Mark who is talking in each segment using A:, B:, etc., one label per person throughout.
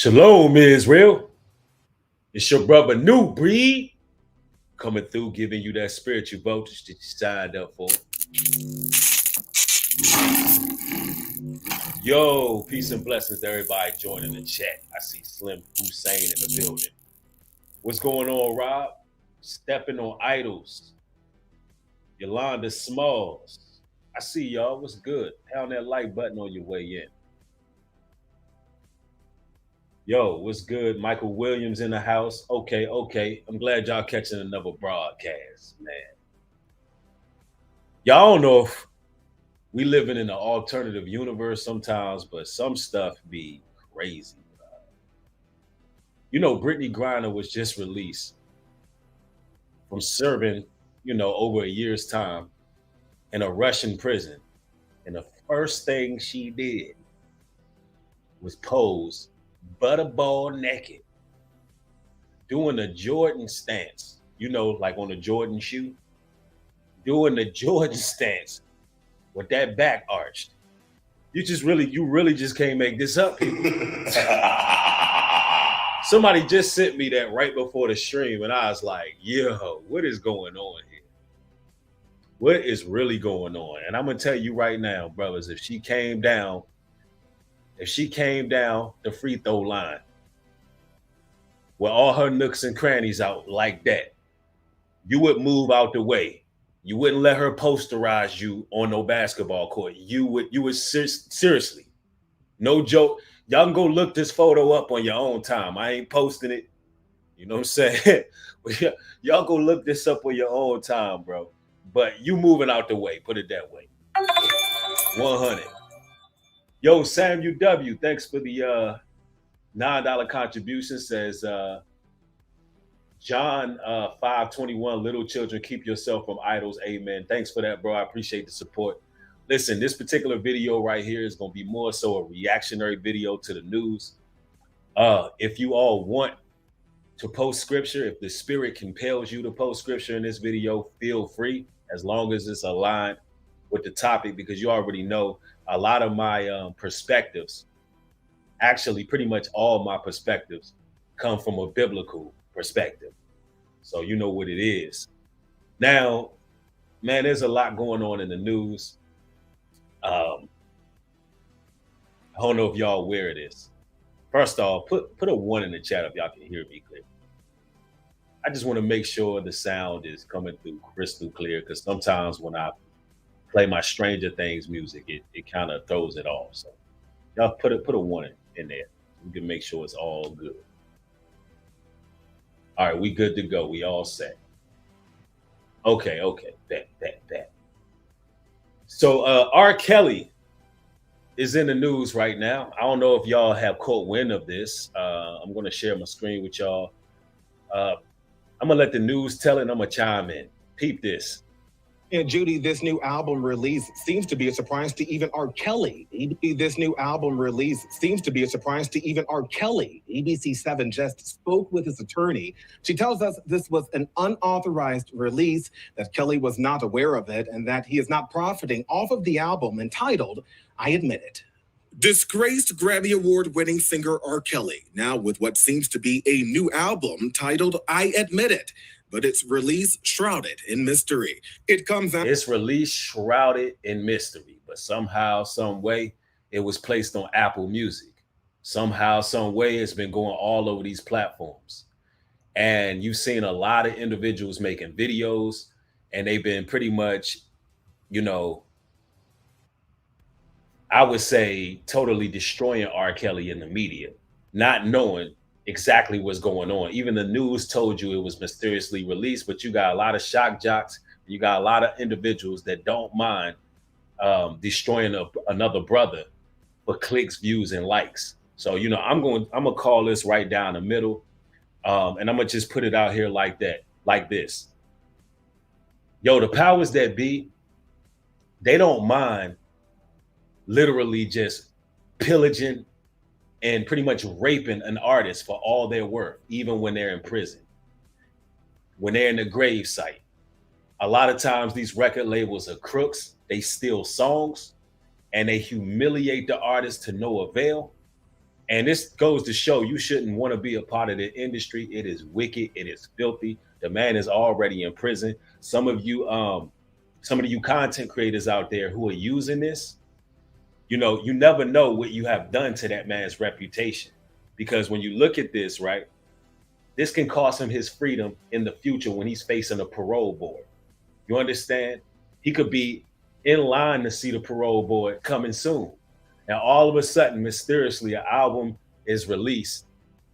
A: Shalom, Israel. It's your brother New Breed coming through, giving you that spiritual voltage that you signed up for. Yo, peace and blessings to everybody joining the chat. I see Slim Hussein in the building. What's going on, Rob? Stepping on idols. Yolanda Smalls. I see y'all. What's good? Pound that like button on your way in. Yo, what's good? Michael Williams in the house. Okay. I'm glad y'all catching another broadcast, man. Y'all don't know if we living in an alternative universe sometimes, but some stuff be crazy. Brittany Griner was just released from serving, over a year's time in a Russian prison. And the first thing she did was pose butterball naked, doing the Jordan stance, like on the Jordan shoe, doing the Jordan stance with that back arched. You really just can't make this up, people. Somebody just sent me that right before the stream, and I was like, yo, what is going on here? What is really going on? And I'm gonna tell you right now, brothers, if she came down the free throw line with all her nooks and crannies out like that, you would move out the way. You wouldn't let her posterize you on no basketball court. You would seriously, no joke. Y'all can go look this photo up on your own time. I ain't posting it. You know what I'm saying? Y'all go look this up on your own time, bro. But you moving out the way. Put it that way. 100. Yo, Sam UW, thanks for the $9 contribution. Says John 5:21, little children, keep yourself from idols. Amen. Thanks for that, bro. I appreciate the support. Listen, this particular video right here is going to be more so a reactionary video to the news. If you all want to post scripture, if the spirit compels you to post scripture in this video, feel free, as long as it's aligned with the topic, because you already know a lot of my perspectives, actually pretty much all my perspectives, come from a biblical perspective. So you know what it is. Now, man, there's a lot going on in the news. I don't know if y'all aware of this. First off, put a 1 in the chat if y'all can hear me clear. I just want to make sure the sound is coming through crystal clear, because sometimes when I play my Stranger Things music, it kind of throws it off. So y'all put a 1 in there. We can make sure it's all good. All right, we good to go. We all set. Okay. Bet. So R. Kelly is in the news right now. I don't know if y'all have caught wind of this. I'm going to share my screen with y'all. I'm going to let the news tell it, and I'm going to chime in. Peep this.
B: And Judy, this new album release seems to be a surprise to even R. Kelly. This new album release seems to be a surprise to even R. Kelly. ABC7 just spoke with his attorney. She tells us this was an unauthorized release, that Kelly was not aware of it, and that he is not profiting off of the album entitled I Admit It.
C: Disgraced Grammy Award-winning singer R. Kelly, now with what seems to be a new album titled I Admit It, but its release shrouded in mystery.
A: It's release shrouded in mystery, but somehow, some way, it was placed on Apple Music. Somehow, some way, it's been going all over these platforms. And you've seen a lot of individuals making videos, and they've been pretty much, I would say, totally destroying R. Kelly in the media, not knowing exactly what's going on. Even the news told you it was mysteriously released, but you got a lot of shock jocks. You got a lot of individuals that don't mind destroying another brother for clicks, views, and likes. So, I'm gonna call this right down the middle, and I'm gonna just put it out here like this. Yo, the powers that be, they don't mind literally just pillaging and pretty much raping an artist for all their worth, even when they're in prison, when they're in the grave site. A lot of times these record labels are crooks. They steal songs and they humiliate the artist to no avail. And this goes to show you shouldn't want to be a part of the industry. It is wicked. It is filthy. The man is already in prison. Some of you content creators out there who are using this, you never know what you have done to that man's reputation. Because when you look at this, right, this can cost him his freedom in the future when he's facing a parole board. You understand? He could be in line to see the parole board coming soon. Now, all of a sudden, mysteriously, an album is released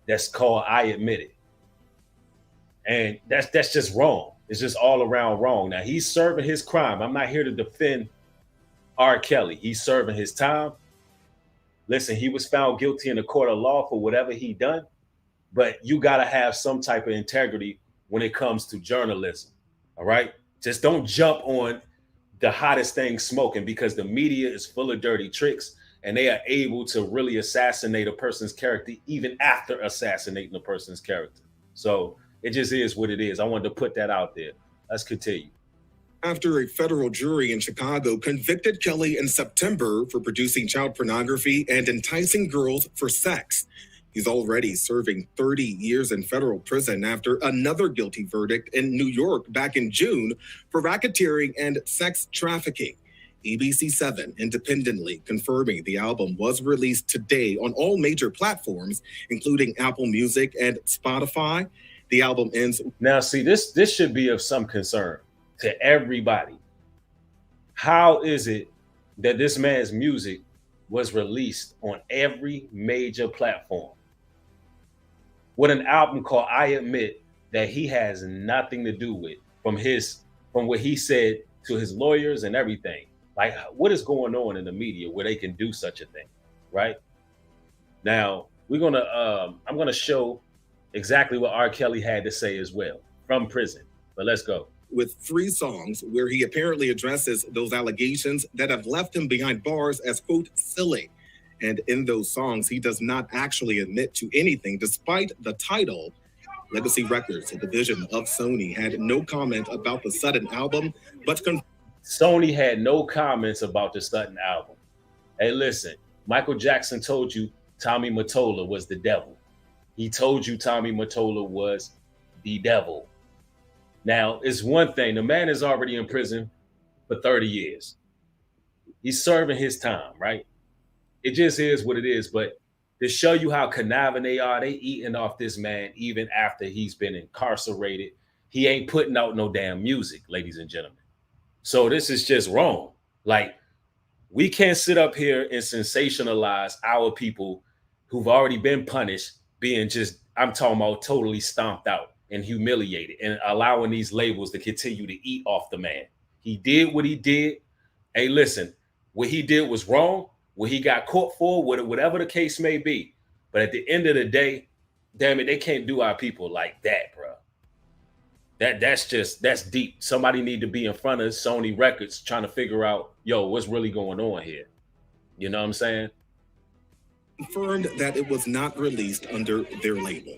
A: that's called I Admit It. And that's just wrong. It's just all around wrong. Now, he's serving his crime. I'm not here to defend R. Kelly. He's serving his time. Listen, he was found guilty in the court of law for whatever he done, but you got to have some type of integrity when it comes to journalism. All right? Just don't jump on the hottest thing smoking, because the media is full of dirty tricks and they are able to really assassinate a person's character even after assassinating a person's character. So it just is what it is. I wanted to put that out there. Let's continue.
C: After a federal jury in Chicago convicted Kelly in September for producing child pornography and enticing girls for sex. He's already serving 30 years in federal prison after another guilty verdict in New York back in June for racketeering and sex trafficking. ABC 7 independently confirming the album was released today on all major platforms, including Apple Music and Spotify. The album ends.
A: Now, see, this should be of some concern to everybody. How is it that this man's music was released on every major platform with an album called I Admit that he has nothing to do with, from what he said to his lawyers and everything? Like, what is going on in the media where they can do such a thing, right? Now, I'm gonna show exactly what R. Kelly had to say as well from prison, but let's go.
C: With 3 songs where he apparently addresses those allegations that have left him behind bars as, quote, silly. And in those songs, he does not actually admit to anything, despite the title. Legacy Records, a division of Sony, had no comment about the Sudden album, but
A: Sony had no comments about the Sudden album. Hey, listen, Michael Jackson told you Tommy Mottola was the devil. He told you Tommy Mottola was the devil. Now, it's one thing. The man is already in prison for 30 years. He's serving his time, right? It just is what it is. But to show you how conniving they are, they eating off this man even after he's been incarcerated. He ain't putting out no damn music, ladies and gentlemen. So this is just wrong. Like, we can't sit up here and sensationalize our people who've already been punished being just, I'm talking about, totally stomped out and humiliated, and allowing these labels to continue to eat off the man. He did what he did. Hey, listen, what he did was wrong. What he got caught for, whatever the case may be. But at the end of the day, damn it, they can't do our people like that, bro. That's deep. Somebody need to be in front of Sony Records trying to figure out, yo, what's really going on here? You know what I'm saying?
C: Confirmed that it was not released under their label.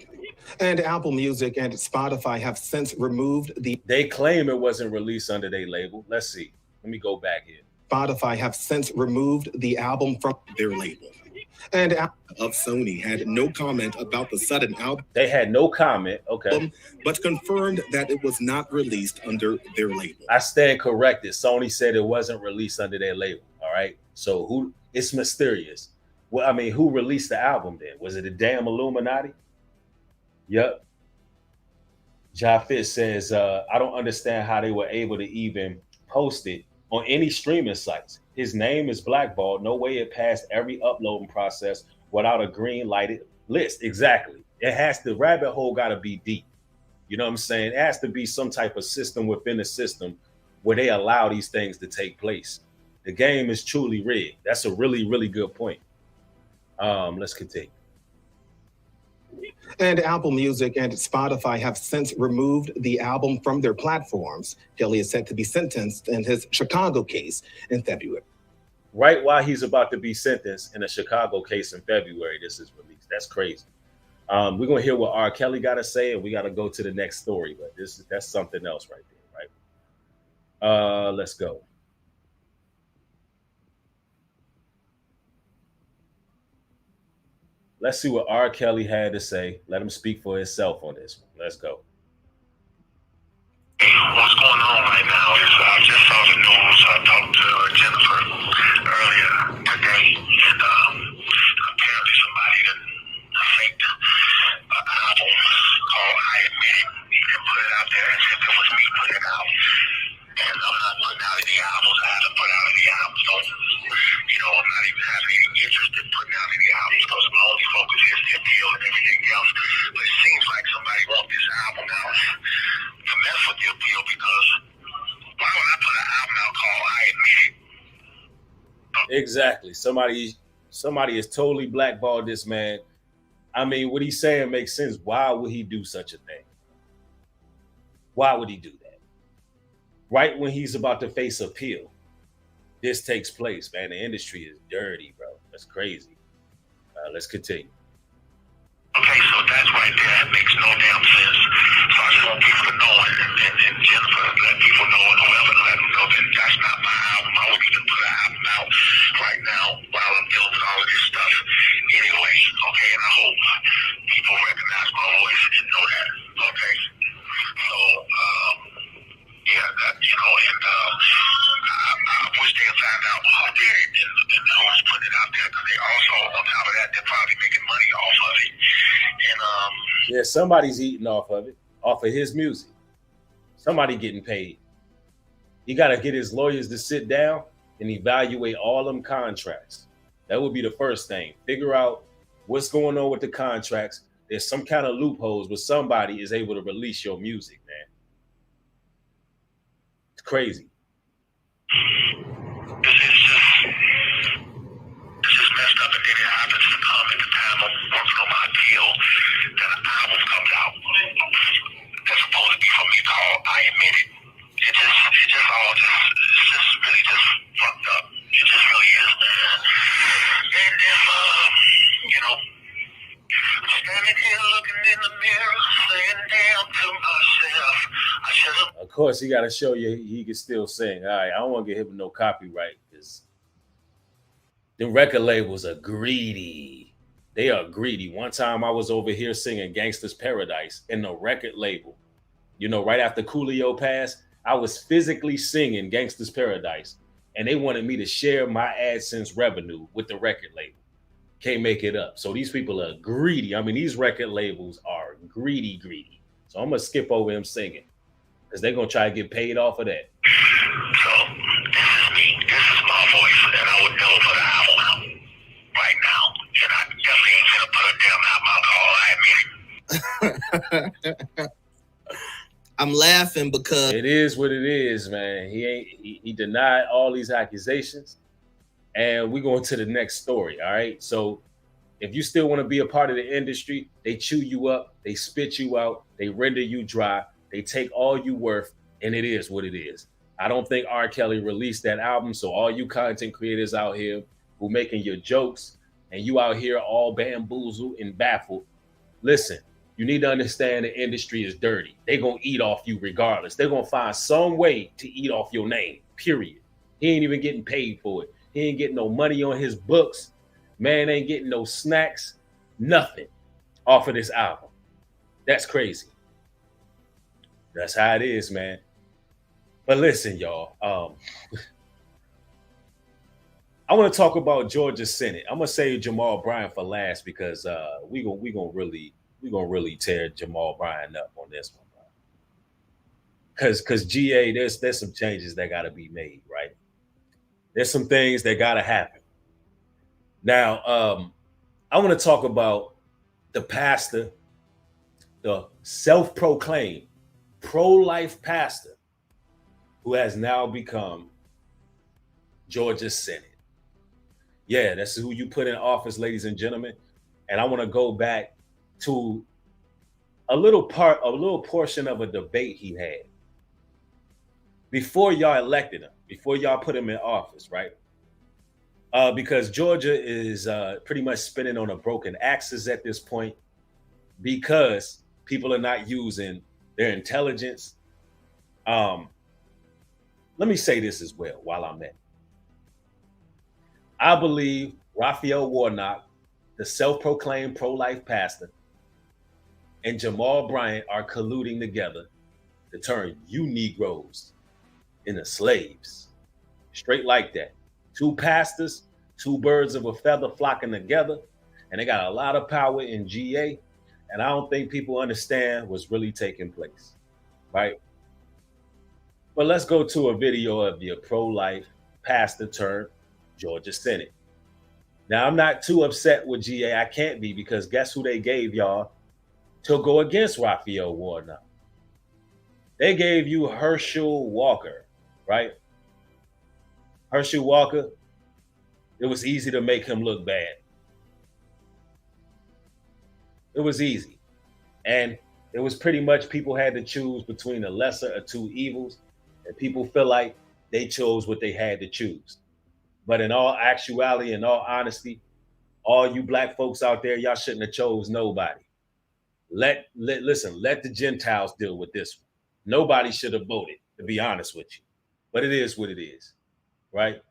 B: And Apple Music and Spotify have since removed the...
A: They claim it wasn't released under their label. Let's see. Let me go back here.
B: Spotify have since removed the album from
C: their label.
B: And
C: of Sony had no comment about the Sudden album.
A: They had no comment, okay.
C: But confirmed that it was not released under their label.
A: I stand corrected. Sony said it wasn't released under their label, all right? So it's mysterious. Well, I mean, who released the album then? Was it a damn Illuminati? Yep. Jafit says, I don't understand how they were able to even post it on any streaming sites. His name is blackballed. No way it passed every uploading process without a green lighted list. Exactly. The rabbit hole got to be deep. You know what I'm saying? It has to be some type of system within the system where they allow these things to take place. The game is truly rigged. That's a really, really good point. Let's continue.
B: And Apple Music and Spotify have since removed the album from their platforms. Kelly is set to be sentenced in his Chicago case in February.
A: Right while he's about to be sentenced in a Chicago case in February, this is released. That's crazy. We're going to hear what R. Kelly got to say, and we got to go to the next story. But that's something else right there, right? Let's go. Let's see what R. Kelly had to say. Let him speak for himself on this one. Let's go.
D: What's going on right now is I just saw the news. I talked to Jennifer earlier today, and apparently somebody done faked an album called "I Admit It" and put it out there as if it was me putting it out. And I'm not putting out any albums. I haven't put out any albums. Don't, I'm not even having any interest in putting out any albums because my only focus is the appeal and everything else. But it seems like somebody wants this album out to mess with the appeal because why would I put an album out called "I Admit It"?
A: Exactly. Somebody has totally blackballed this man. I mean, what he's saying makes sense. Why would he do such a thing? Why would he do that? Right when he's about to face appeal, this takes place, man. The industry is dirty, bro. That's crazy. Let's continue.
D: Okay, so that's right there. That makes no damn sense. So I just want people to know, and Jennifer, let people know, and whoever, let them know that that's not my album. I wouldn't even put an album out right now while I'm dealing with all of this stuff anyway. Okay, and I hope people recognize my voice and know that. Okay, so yeah, that and I wish they had found out who did it and who was putting it out there because they also, on top of that, they're probably making money off of it. And
A: yeah, somebody's eating off of it, off of his music. Somebody getting paid. He got to get his lawyers to sit down and evaluate all them contracts. That would be the first thing. Figure out what's going on with the contracts. There's some kind of loopholes where somebody is able to release your music, man. It's crazy.
D: It's just messed up, and then it happens to come at the time I'm working on my appeal that an album comes out that's supposed to be for me called "I Admit It." It's just really just fucked up. It just really is, man. And if standing here looking in the mirror, saying damn to myself, I should have.
A: Of course, he got to show you he can still sing. All right, I don't want to get hit with no copyright because the record labels are greedy. They are greedy. One time I was over here singing Gangsta's Paradise in the record label. Right after Coolio passed, I was physically singing Gangsta's Paradise, and they wanted me to share my AdSense revenue with the record label. Can't make it up. So these people are greedy. I mean, these record labels are greedy. So I'm going to skip over him singing because they're going to try to get paid off of that.
D: So this is me. This is my voice, and I would never put an album out right now. And I definitely ain't gonna put a damn album out called "I Admit It."
E: I'm laughing because
A: it is what it is, man. He denied all these accusations. And we're going to the next story. All right. So if you still want to be a part of the industry, they chew you up, they spit you out, they render you dry, they take all you worth, and it is what it is. I don't think R. Kelly released that album. So all you content creators out here who making your jokes and you out here all bamboozled and baffled, listen, you need to understand the industry is dirty. They're going to eat off you regardless. They're going to find some way to eat off your name, period. He ain't even getting paid for it. He ain't getting no money on his books. Man ain't getting no snacks, nothing off of this album. That's crazy. That's how it is, man. But listen, y'all. I want to talk about Georgia Senate. I'm gonna save Jamal Bryant for last because we gonna really tear Jamal Bryant up on this one, bro. Because GA, there's some changes that gotta be made, right? There's some things that gotta happen. Now, I want to talk about the pastor, the self-proclaimed pro-life pastor who has now become Georgia Senate. Yeah, that's who you put in office, ladies and gentlemen. And I want to go back to a little portion of a debate he had before y'all elected him, before y'all put him in office, right? Because Georgia is pretty much spinning on a broken axis at this point because people are not using their intelligence. Let me say this as well while I'm at it. I believe Raphael Warnock the self-proclaimed pro-life pastor, and Jamal Bryant are colluding together to turn you Negroes into slaves. Straight like that. Two pastors, two birds of a feather flocking together, and they got a lot of power in GA. And I don't think people understand what's really taking place, right? But let's go to a video of the pro-life pastor turned Georgia Senate. Now, I'm not too upset with GA. I can't be, because guess who they gave y'all to go against Raphael Warnock? They gave you Herschel Walker, right? Herschel Walker, it was easy to make him look bad. It was easy. And it was pretty much people had to choose between the lesser of two evils. And people feel like they chose what they had to choose. But in all actuality, in all honesty, all you black folks out there, y'all shouldn't have chose nobody. Listen, let the Gentiles deal with this one. Nobody should have voted, to be honest with you. But it is what it is, right?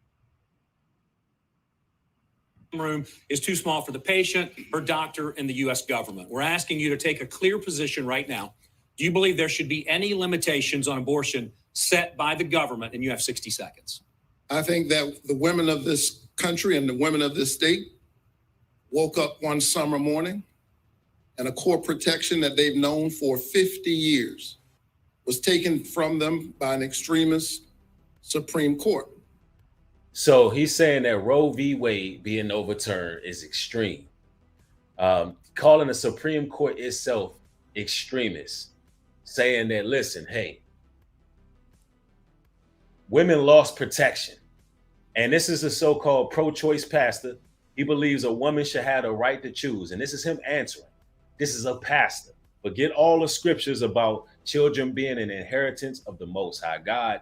F: Room is too small for the patient, her doctor, and the U.S. government. We're asking you to take a clear position right now. Do you believe there should be any limitations on abortion set by the government? And you have 60 seconds.
G: I think that the women of this country and the women of this state woke up one summer morning and a core protection that they've known for 50 years was taken from them by an extremist Supreme Court.
A: So he's saying that Roe v. Wade being overturned is extreme. Calling the Supreme Court itself extremist, saying that, listen, hey, women lost protection. And this is a so-called pro-choice pastor. He believes a woman should have the right to choose. And this is him answering. This is a pastor. Forget all the scriptures about children being an inheritance of the Most High God.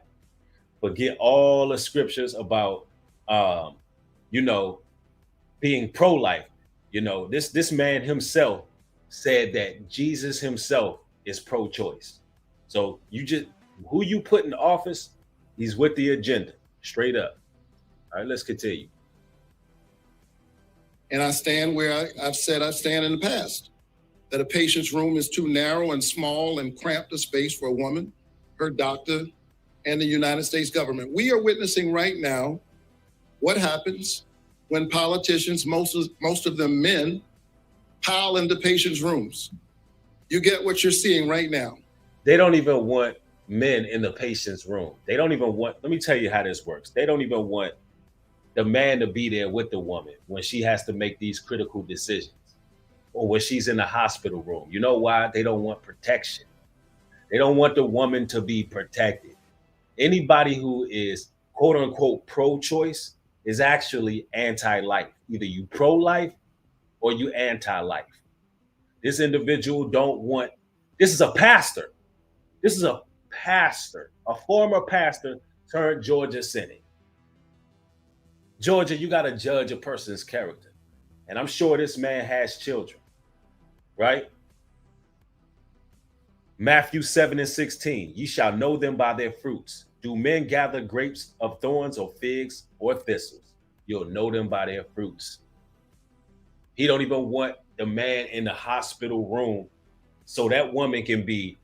A: Forget all the scriptures about, being pro-life. This man himself said that Jesus himself is pro-choice. So who you put in office, he's with the agenda, straight up. All right, let's continue.
G: And I stand where I've said I stand in the past, that a patient's room is too narrow and small and cramped a space for a woman, her doctor, and the United States government. We are witnessing right now what happens when politicians, most of them men, pile into patients' rooms. You get what you're seeing right now.
A: They don't even want men in the patient's room. They don't even want, let me tell you how this works. They don't even want the man to be there with the woman when she has to make these critical decisions, or when she's in the hospital room. You know why? They don't want protection. They don't want the woman to be protected. Anybody who is quote unquote pro-choice is actually anti-life. Either you pro-life or you anti-life. This individual this is a pastor. This is a pastor, a former pastor turned Georgia Senate. Georgia, you got to judge a person's character. And I'm sure this man has children, right? Matthew 7:16, ye shall know them by their fruits. Do men gather grapes of thorns or figs or thistles? You'll know them by their fruits. He don't even want the man in the hospital room so that woman can be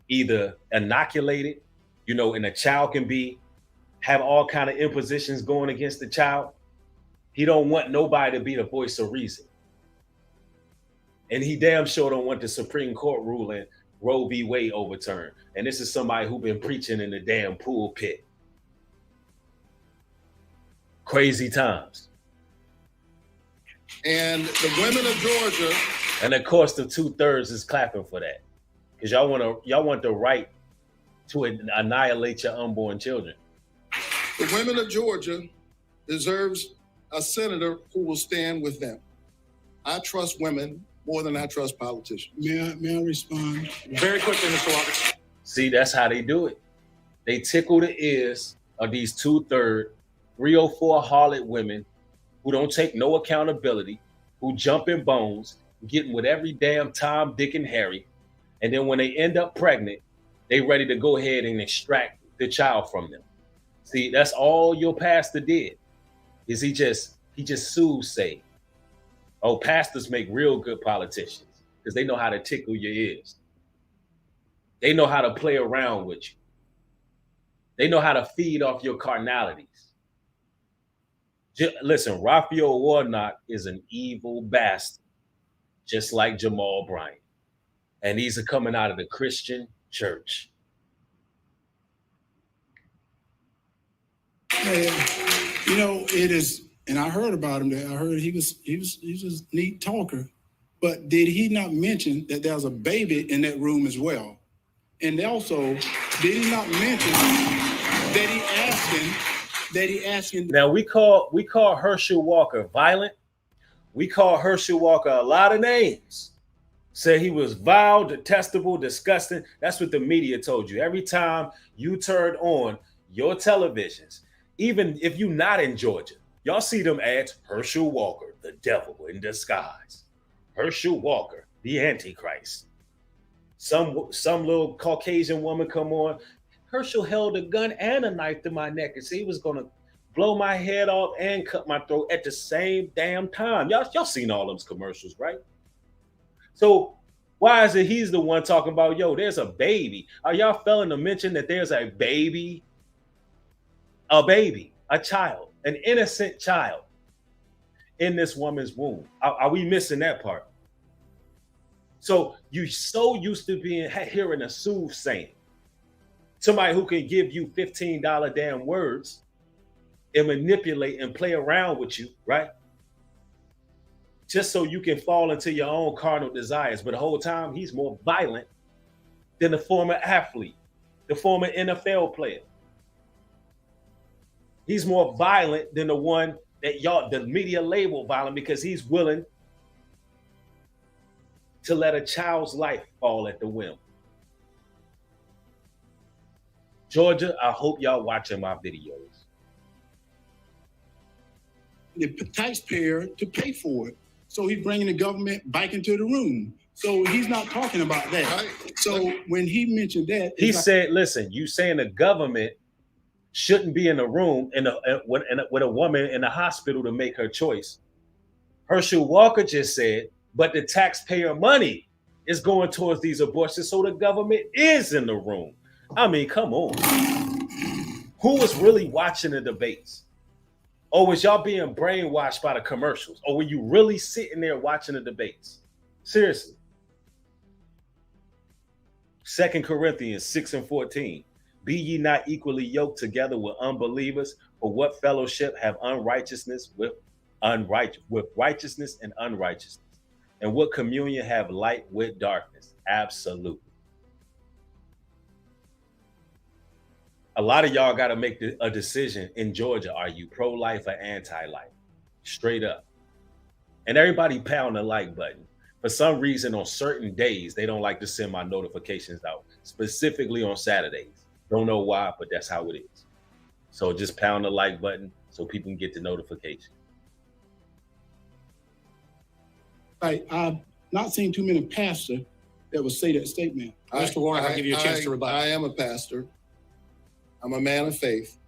A: either inoculated, and a child can have all kind of impositions going against the child. He don't want nobody to be the voice of reason. And he damn sure don't want the Supreme Court ruling Roe v. Wade overturned. And this is somebody who's been preaching in the damn pulpit. Crazy times.
G: And the women of Georgia.
A: And of course, the 2/3 is clapping for that. Because y'all want the right to annihilate your unborn children.
G: The women of Georgia deserves a senator who will stand with them. I trust women more than I trust politicians.
H: May I respond?
F: Very quickly, Mr. Roberts.
A: See, that's how they do it. They tickle the ears of these 2/3, 304 harlot women who don't take no accountability, who jump in bones, getting with every damn Tom, Dick, and Harry. And then when they end up pregnant, they ready to go ahead and extract the child from them. See, that's all your pastor did. Is he just soothsayed. Oh, pastors make real good politicians because they know how to tickle your ears. They know how to play around with you. They know how to feed off your carnalities. Listen, Raphael Warnock is an evil bastard, just like Jamal Bryant. And these are coming out of the Christian church.
H: Man, you know, it is, and I heard about him. I heard he was a neat talker, but did he not mention that there's a baby in that room as well? And also, did he not mention that he asking?
A: Now we call Herschel Walker violent. We call Herschel Walker a lot of names. Say he was vile, detestable, disgusting. That's what the media told you. Every time you turned on your televisions, even if you're not in Georgia, y'all see them ads, Herschel Walker, the devil in disguise. Herschel Walker, the Antichrist. Some little Caucasian woman come on. Herschel held a gun and a knife to my neck and said he was gonna blow my head off and cut my throat at the same damn time. Y'all seen all those commercials, right? So why is it he's the one talking about, yo, there's a baby? Are y'all failing to mention that there's a baby, a child, an innocent child in this woman's womb? Are we missing that part? So you so used to hearing a soothsaying, somebody who can give you $15 damn words and manipulate and play around with you, right? Just so you can fall into your own carnal desires. But the whole time, he's more violent than the former athlete, the former NFL player. He's more violent than the one that the media label violent, because he's willing to let a child's life fall at the whim. Georgia, I hope y'all watching my videos.
H: The taxpayer to pay for it. So he's bringing the government back into the room. So he's not talking about that. Right. So when he mentioned that,
A: he said, listen, you saying the government shouldn't be in the room with a woman in the hospital to make her choice. Herschel Walker just said, but the taxpayer money is going towards these abortions, so the government is in the room. I mean, come on. Who was really watching the debates? Or was y'all being brainwashed by the commercials? Or were you really sitting there watching the debates? Seriously. 2 Corinthians 6:14. Be ye not equally yoked together with unbelievers, for what fellowship have unrighteousness with righteousness and unrighteousness? And what communion have light with darkness? Absolutely. A lot of y'all got to make a decision in Georgia. Are you pro-life or anti-life? Straight up. And everybody pound the like button. For some reason, on certain days, they don't like to send my notifications out, specifically on Saturdays. Don't know why, but that's how it is. So just pound the like button so people can get the notification.
H: I've not seen too many pastors that would say that statement.
F: Mr. Warren, I'll give you a chance to rebut.
G: I am a pastor. I'm a man of faith.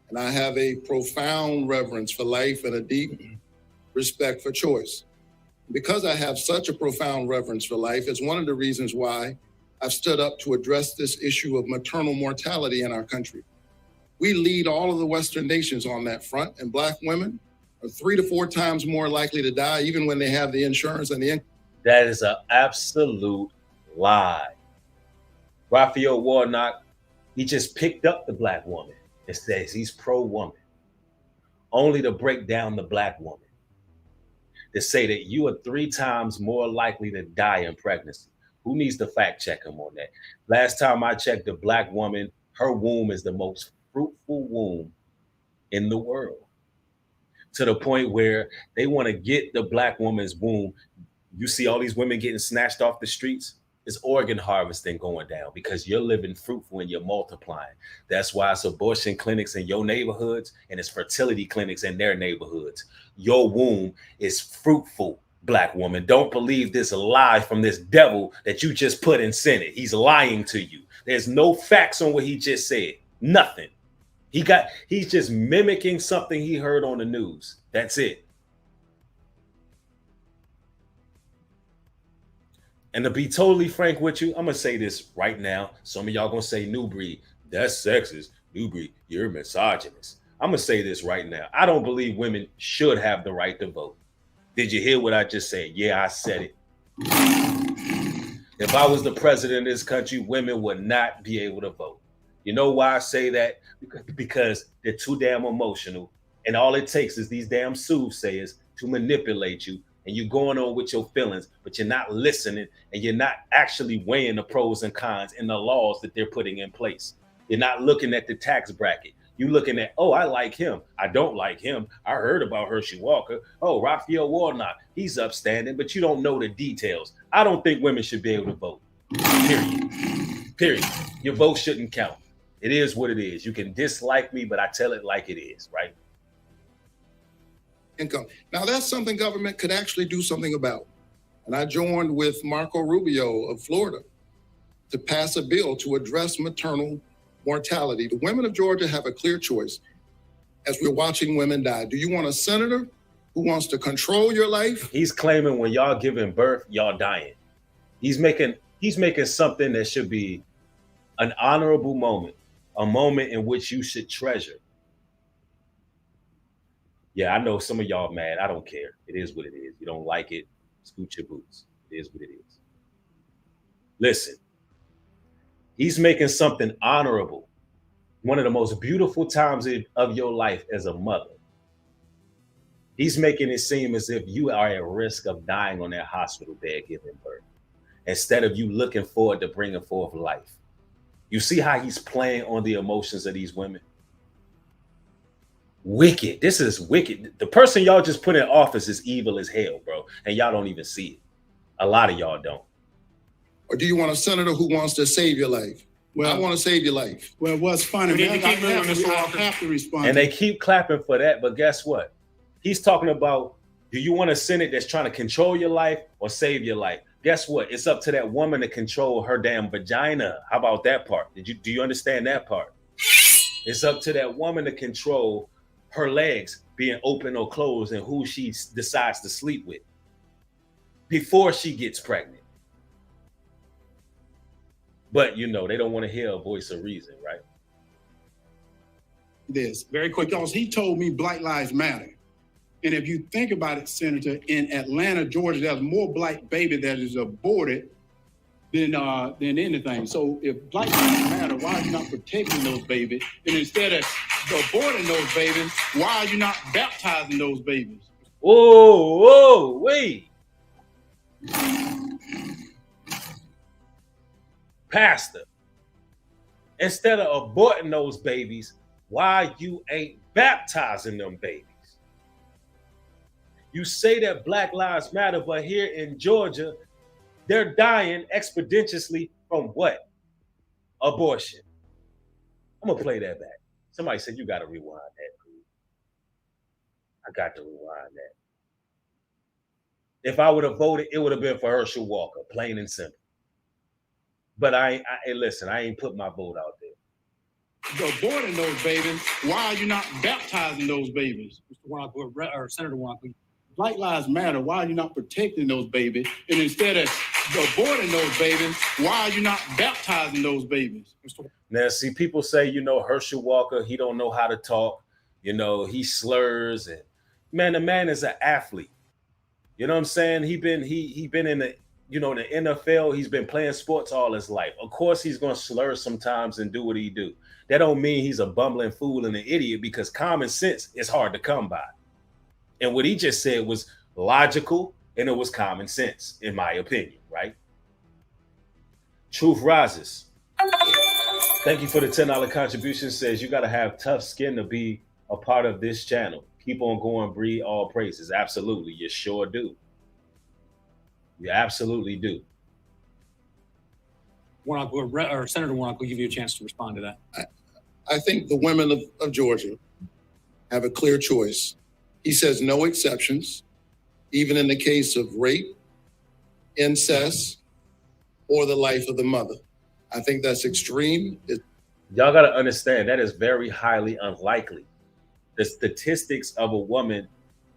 G: And I have a profound reverence for life and a deep respect for choice. Because I have such a profound reverence for life, it's one of the reasons why I've stood up to address this issue of maternal mortality in our country. We lead all of the Western nations on that front, and Black women are 3 to 4 times more likely to die, even when they have the insurance and the income.
A: That is an absolute lie. Raphael Warnock, he just picked up the Black woman and says he's pro-woman, only to break down the Black woman, to say that you are 3 times more likely to die in pregnancy. Who needs to fact check him on that? Last time I checked, the Black woman, her womb is the most fruitful womb in the world, to the point where they want to get the Black woman's womb. You see all these women getting snatched off the streets. It's organ harvesting going down because you're living fruitful and you're multiplying. That's why it's abortion clinics in your neighborhoods and it's fertility clinics in their neighborhoods. Your womb is fruitful, Black woman. Don't believe this lie from this devil that you just put in Senate. He's lying to you. There's no facts on what he just said. Nothing. He's just mimicking something he heard on the news. That's it. And to be totally frank with you, I'm gonna say this right now. Some of y'all gonna say new breed, that's sexist. New breed, you're misogynist. I'm gonna say this right now. I don't believe women should have the right to vote. Did you hear what I just said? Yeah, I said it. If I was the president of this country, women would not be able to vote. You know why I say that? Because they're too damn emotional. And all it takes is these damn soothsayers to manipulate you. And you're going on with your feelings, but you're not listening and you're not actually weighing the pros and cons in the laws that they're putting in place. You're not looking at the tax bracket. You're looking at, oh, I like him. I don't like him. I heard about Herschel Walker. Oh, Raphael Warnock. He's upstanding, but you don't know the details. I don't think women should be able to vote. Period. Period. Your vote shouldn't count. It is what it is. You can dislike me, but I tell it like it is, right?
G: Income. Now, that's something government could actually do something about. And I joined with Marco Rubio of Florida to pass a bill to address maternal mortality. The women of Georgia have a clear choice as we're watching women die. Do you want a senator who wants to control your life?
A: He's claiming when y'all giving birth, y'all dying. He's making something that should be an honorable moment, a moment in which you should treasure. Yeah, I know some of y'all mad. I don't care. It is what it is. You don't like it, scoot your boots. It is what it is. Listen, he's making something honorable, one of the most beautiful times of your life as a mother. He's making it seem as if you are at risk of dying on that hospital bed giving birth, instead of you looking forward to bringing forth life. You see how he's playing on the emotions of these women? Wicked. This is wicked. The person y'all just put in office is evil as hell, bro. And y'all don't even see it. A lot of y'all don't.
G: Or do you want a senator who wants to save your life? Well, I want to save your life.
H: Well, what's funny,
F: We need
H: man,
F: to keep moving, Mr. Walker.
H: I have to respond.
A: And they keep clapping for that, but guess what? He's talking about, do you want a Senate that's trying to control your life or save your life? Guess what? It's up to that woman to control her damn vagina. How about that part? Do you understand that part? It's up to that woman to control her legs being open or closed and who she decides to sleep with before she gets pregnant. But you know, they don't want to hear a voice of reason, right?
H: This very quick, because he told me Black Lives Matter. And if you think about it, Senator, in Atlanta, Georgia, there's more black baby that is aborted than anything. So if Black Lives Matter, why are you not protecting those babies? And instead of aborting those babies, why are you not baptizing those babies?
A: Whoa, wait. Pastor, instead of aborting those babies, why you ain't baptizing them babies? You say that Black Lives Matter, but here in Georgia, they're dying expeditiously from what? Abortion. I'm gonna play that back. Somebody said you gotta rewind that, please. I got to rewind that. If I would have voted, it would have been for Herschel Walker, plain and simple. But listen, I ain't put my vote out there.
H: Aborting those babies, why are you not baptizing those babies?
F: Mr. Warnock, or Senator Warnock.
H: Black Lives Matter, why are you not protecting those babies? And instead of aborting those babies, why are you not baptizing those babies?
A: Now, see, people say, you know, Herschel Walker, he don't know how to talk. You know, he slurs. And man, the man is an athlete. You know what I'm saying? He been in the, you know, the NFL. He's been playing sports all his life. Of course, he's going to slur sometimes and do what he do. That don't mean he's a bumbling fool and an idiot, because common sense is hard to come by. And what he just said was logical and it was common sense, in my opinion, right? Truth Rises. Thank you for the $10 contribution. Says you got to have tough skin to be a part of this channel. Keep on going, breed all praises. Absolutely. You sure do. You absolutely do.
F: Warnock, or Senator Warnock, will give you a chance to respond to that.
G: I think the women of Georgia have a clear choice. He says no exceptions, even in the case of rape, incest, or the life of the mother. I think that's extreme.
A: Y'all got to understand that is very highly unlikely. The statistics of a woman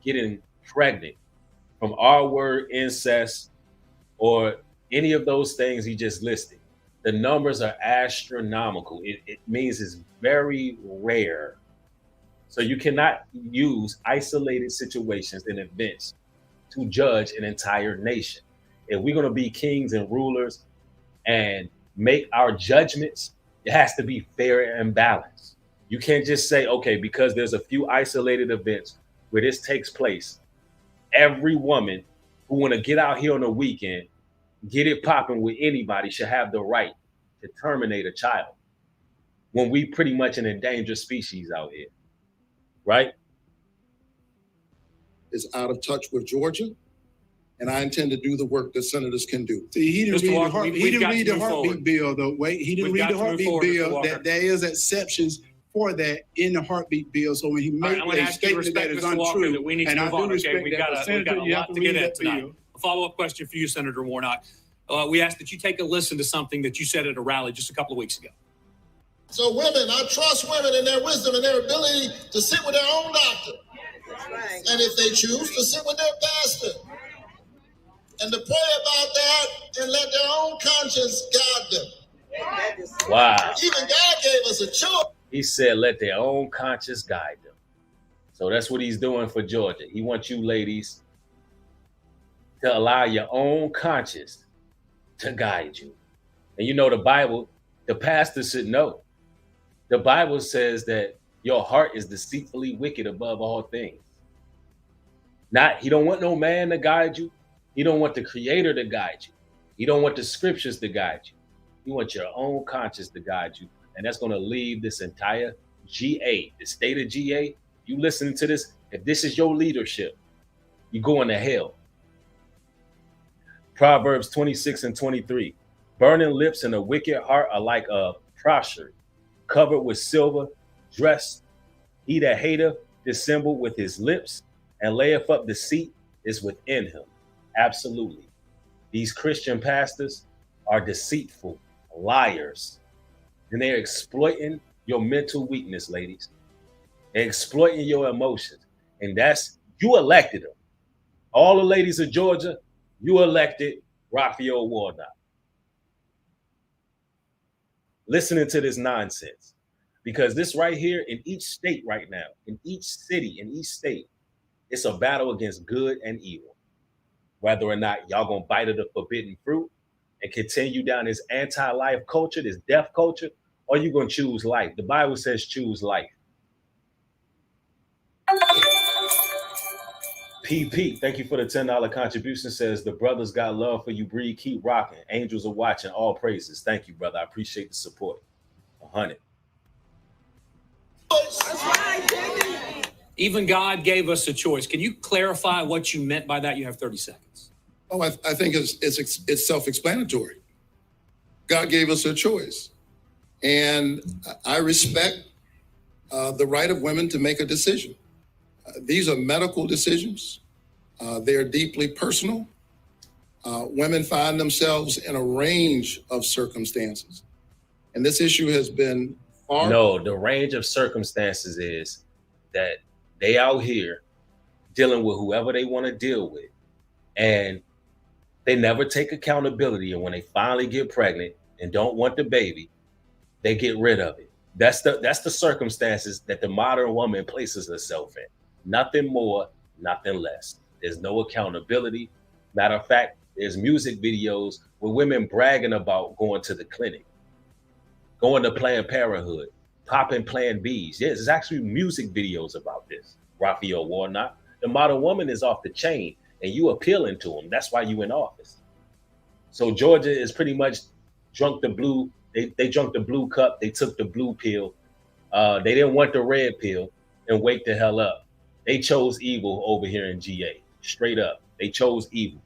A: getting pregnant from R word incest or any of those things he just listed, the numbers are astronomical. It means it's very rare. So you cannot use isolated situations and events to judge an entire nation. If we're going to be kings and rulers and make our judgments, it has to be fair and balanced. You can't just say, okay, because there's a few isolated events where this takes place, every woman who want to get out here on the weekend, get it popping with anybody, should have the right to terminate a child when we pretty much an endangered species out here, right?
G: Is out of touch with Georgia, and I intend to do the work that senators can do.
H: See, he didn't
F: Mr.
H: read
F: Walker,
H: the heart,
F: we've
H: he didn't
F: got
H: read
F: to
H: the
F: move
H: heartbeat
F: forward.
H: bill, though. Wait, he didn't
F: We've
H: read
F: got
H: the
F: to move
H: heartbeat
F: forward, Mr.
H: bill.
F: Walker.
H: That there is exceptions for that in the heartbeat bill. So when he
F: All right,
H: makes
F: I'm going to
H: a
F: ask you to
H: statement that
F: respect
H: is
F: Mr. Walker, that
H: untrue,
F: we need to
H: and I
F: move
H: do
F: on. Okay,
H: respect
F: we've
H: that,
F: got
H: but
F: a
H: Senator, you have
F: lot
H: to
F: to get
H: read
F: in
H: that
F: tonight.
H: bill.
F: A follow-up question for you, Senator Warnock. We asked that you take a listen to something that you said at a rally just a couple of weeks ago.
G: So women, I trust women in their wisdom and their ability to sit with their own doctor.
I: Right.
G: And if they choose to sit with their pastor. And to pray about that and let their own conscience guide them.
A: Wow.
G: Even God gave us a choice.
A: He said, let their own conscience guide them. So that's what he's doing for Georgia. He wants you ladies to allow your own conscience to guide you. And you know, the Bible, the pastor should know. The Bible says that your heart is deceitfully wicked above all things. He don't want no man to guide you. He don't want the creator to guide you. He don't want the scriptures to guide you. You want your own conscience to guide you. And that's going to leave this entire GA, the state of GA. You listening to this, if this is your leadership, you're going to hell. Proverbs 26:23. Burning lips and a wicked heart are like a potsherd, covered with silver, dressed. He that hateth dissembled with his lips and layeth up deceit is within him. Absolutely. These Christian pastors are deceitful, liars, and they're exploiting your mental weakness, ladies. They're exploiting your emotions. And you elected them. All the ladies of Georgia, you elected Raphael Warnock. Listening to this nonsense. Because this right here in each state right now, in each city, in each state, it's a battle against good and evil. Whether or not y'all gonna bite of the forbidden fruit and continue down this anti-life culture, this death culture, or you gonna choose life. The Bible says choose life. PP, thank you for the $10 contribution. Says the brothers got love for you, Bree. Keep rocking. Angels are watching. All praises. Thank you, brother. I appreciate the support. 100.
F: Even God gave us a choice. Can you clarify what you meant by that? You have 30 seconds.
G: Oh, I think it's self-explanatory. God gave us a choice. And I respect the right of women to make a decision. These are medical decisions. They are deeply personal. Women find themselves in a range of circumstances. And this issue has been far.
A: No, the range of circumstances is that they out here dealing with whoever they want to deal with. And they never take accountability. And when they finally get pregnant and don't want the baby, they get rid of it. That's the circumstances that the modern woman places herself in. Nothing more, nothing less. There's no accountability. Matter of fact, there's music videos with women bragging about going to the clinic, going to Planned Parenthood, popping Plan Bs. Yes, there's actually music videos about this. Raphael Warnock, the modern woman is off the chain, and you appealing to them. That's why you in office. So Georgia is pretty much drunk the blue. They drunk the blue cup. They took the blue pill. They didn't want the red pill and wake the hell up. They chose evil over here in GA. Straight up. They chose evil.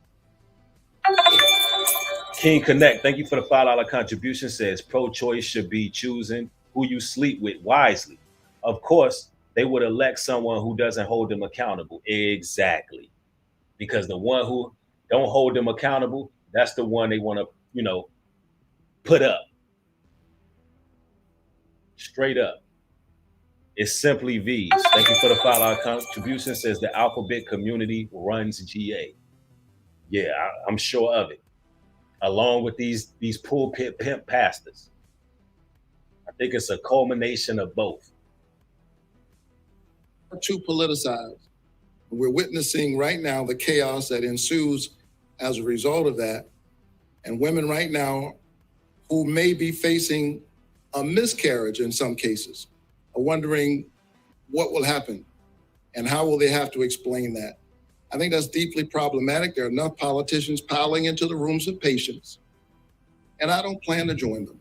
A: King Connect, thank you for the $5 contribution. Says pro-choice should be choosing who you sleep with wisely. Of course, they would elect someone who doesn't hold them accountable. Exactly. Because the one who don't hold them accountable, that's the one they want to, put up. Straight up. It's simply V's. Thank you for the $5 contribution. Says the alphabet community runs GA. Yeah, I'm sure of it. along with these pulpit pimp pastors. I think it's a culmination of both.
G: Too politicized. We're witnessing right now the chaos that ensues as a result of that. And women right now who may be facing a miscarriage in some cases are wondering what will happen and how will they have to explain that. I think that's deeply problematic. There are enough politicians piling into the rooms of patients, and I don't plan to join them.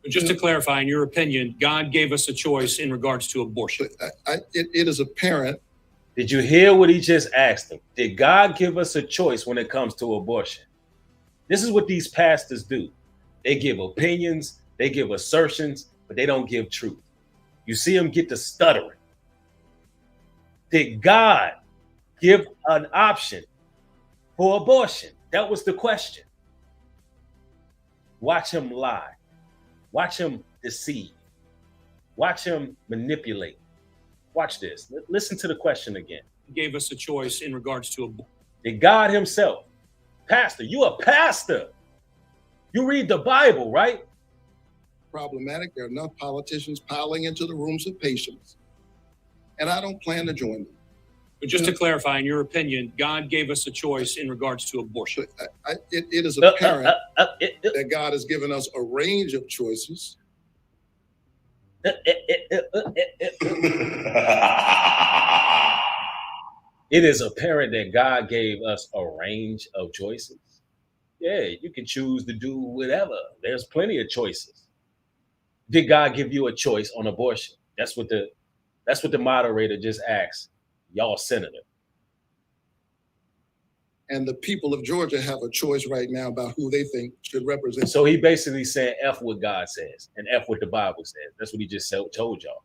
F: But just to clarify, in your opinion, God gave us a choice in regards to abortion.
G: It is apparent.
A: Did you hear what he just asked him? Did God give us a choice when it comes to abortion? This is what these pastors do. They give opinions, they give assertions, but they don't give truth. You see them get to stuttering. Did God give an option for abortion? That was the question. Watch him lie. Watch him deceive. Watch him manipulate. Watch this. Listen to the question again.
F: He gave us a choice in regards to abortion.
A: Did God himself, pastor, you a pastor. You read the Bible, right?
G: Problematic. There are enough politicians piling into the rooms of patients, and I don't plan to join them.
F: But just to clarify, in your opinion, God gave us a choice in regards to abortion.
G: It is apparent that God has given us a range of choices.
A: It is apparent that God gave us a range of choices. Yeah, you can choose to do whatever. There's plenty of choices. Did God give you a choice on abortion? That's what the moderator just asked y'all senator.
G: And the people of Georgia have a choice right now about who they think should represent.
A: So he basically said F what God says and F what the Bible says. That's what he just told y'all.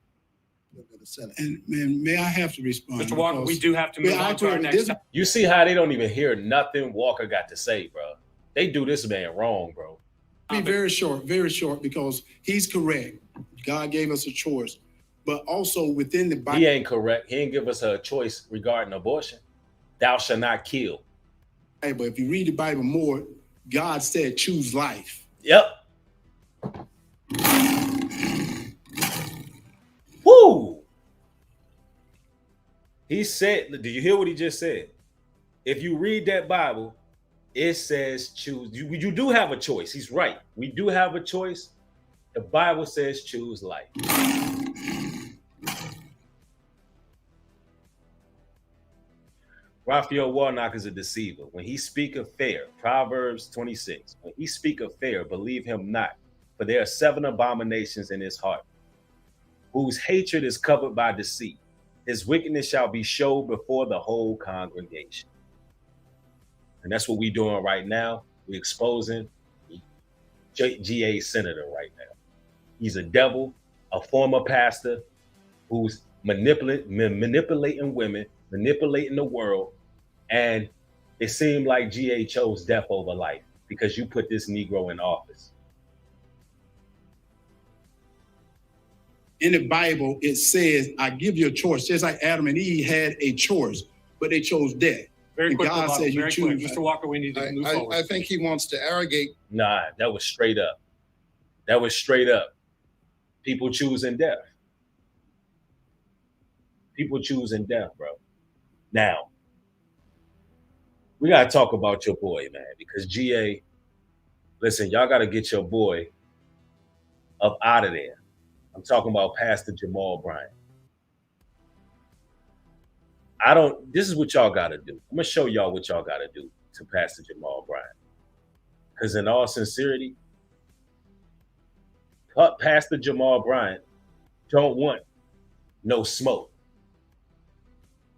H: And may I have to respond?
F: Mr. Walker, we do have to move on to our next topic.
A: You see how they don't even hear nothing Walker got to say, bro. They do this man wrong, bro.
H: Be very short, because he's correct. God gave us a choice. But also within the Bible.
A: He ain't correct. He ain't give us a choice regarding abortion. Thou shalt not kill.
H: Hey, but if you read the Bible more, God said choose life.
A: Yep. Woo! He said, did you hear what he just said? If you read that Bible, it says choose. You do have a choice. He's right. We do have a choice. The Bible says choose life. Raphael Warnock is a deceiver. When he speaketh fair, Proverbs 26, when he speaketh fair, believe him not, for there are 7 abominations in his heart, whose hatred is covered by deceit. His wickedness shall be showed before the whole congregation. And that's what we're doing right now. We're exposing GA senator right now. He's a devil, a former pastor who's manipulating women, manipulating the world. And it seemed like GA chose death over life because you put this Negro in office.
H: In the Bible, it says, I give you a choice. Just like Adam and Eve had a choice, but they chose death.
F: Very quick,
H: God says you choose.
F: Mr. Walker, we need to move forward.
G: I think he wants to arrogate.
A: Nah, that was straight up. That was straight up. People choosing death. People choosing death, bro. Now, we got to talk about your boy, man, because GA, listen, y'all got to get your boy up out of there. I'm talking about Pastor Jamal Bryant. This is what y'all got to do. I'm going to show y'all what y'all got to do to Pastor Jamal Bryant. Because in all sincerity, Pastor Jamal Bryant don't want no smoke.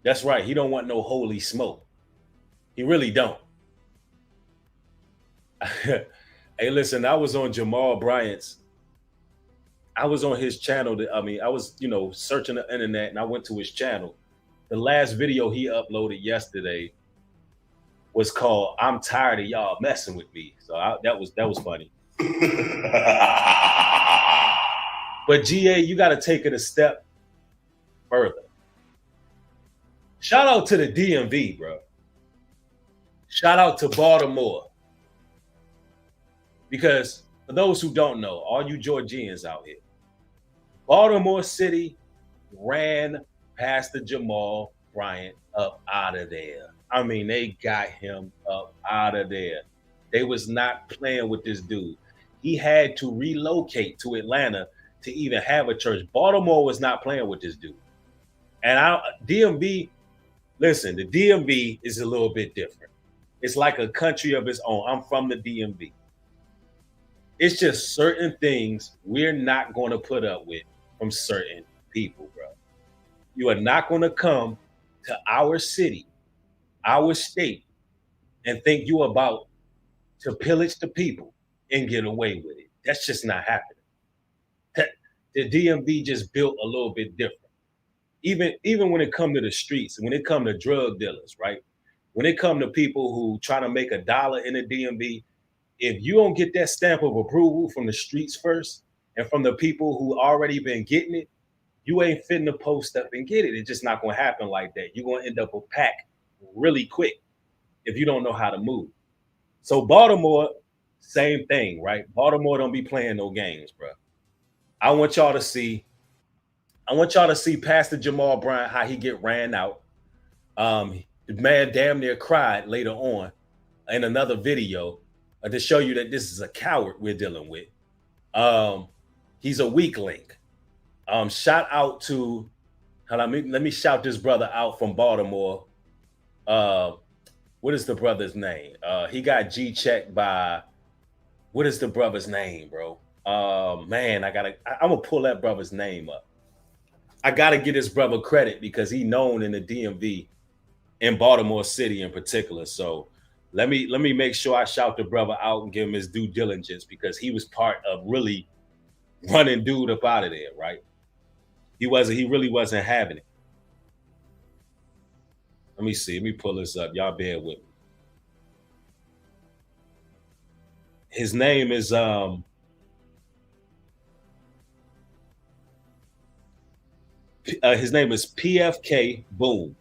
A: That's right. He don't want no holy smoke. He really don't. Hey, listen, I was on Jamal Bryant's. I was on his channel. I was, searching the internet and I went to his channel. The last video he uploaded yesterday was called "I'm Tired of Y'all Messing with Me." So that was funny. But GA, you got to take it a step further. Shout out to the DMV, bro. Shout out to Baltimore. Because for those who don't know, all you Georgians out here, Baltimore City ran Pastor Jamal Bryant up out of there. I mean, they got him up out of there. They was not playing with this dude. He had to relocate to Atlanta to even have a church. Baltimore was not playing with this dude. And DMV, listen, the DMV is a little bit different. It's like a country of its own. I'm from the DMV. It's just certain things we're not going to put up with from certain people, bro. You are not going to come to our city, our state, and think you about to pillage the people and get away with it. That's just not happening. The DMV just built a little bit different. Even when it comes to the streets, when it comes to drug dealers, right? When it comes to people who try to make $1 in the DMV, if you don't get that stamp of approval from the streets first and from the people who already been getting it, you ain't fitting to post up and get it. It's just not going to happen like that. You're going to end up a pack really quick if you don't know how to move. So Baltimore, same thing, right? Baltimore don't be playing no games, bro. I want y'all to see Pastor Jamal Bryant, how he get ran out. The man damn near cried later on in another video to show you that this is a coward we're dealing with. He's a weakling. Shout out to, let me shout this brother out from Baltimore. What is the brother's name? He got G-checked by, what is the brother's name, bro? Man, I'm gonna pull that brother's name up. I gotta give this brother credit because he known in the DMV in Baltimore City in particular. So let me make sure I shout the brother out and give him his due diligence because he was part of really running dude up out of there, right? He really wasn't having it. Let me see. Let me pull this up. Y'all bear with me. His name is PFK Boom.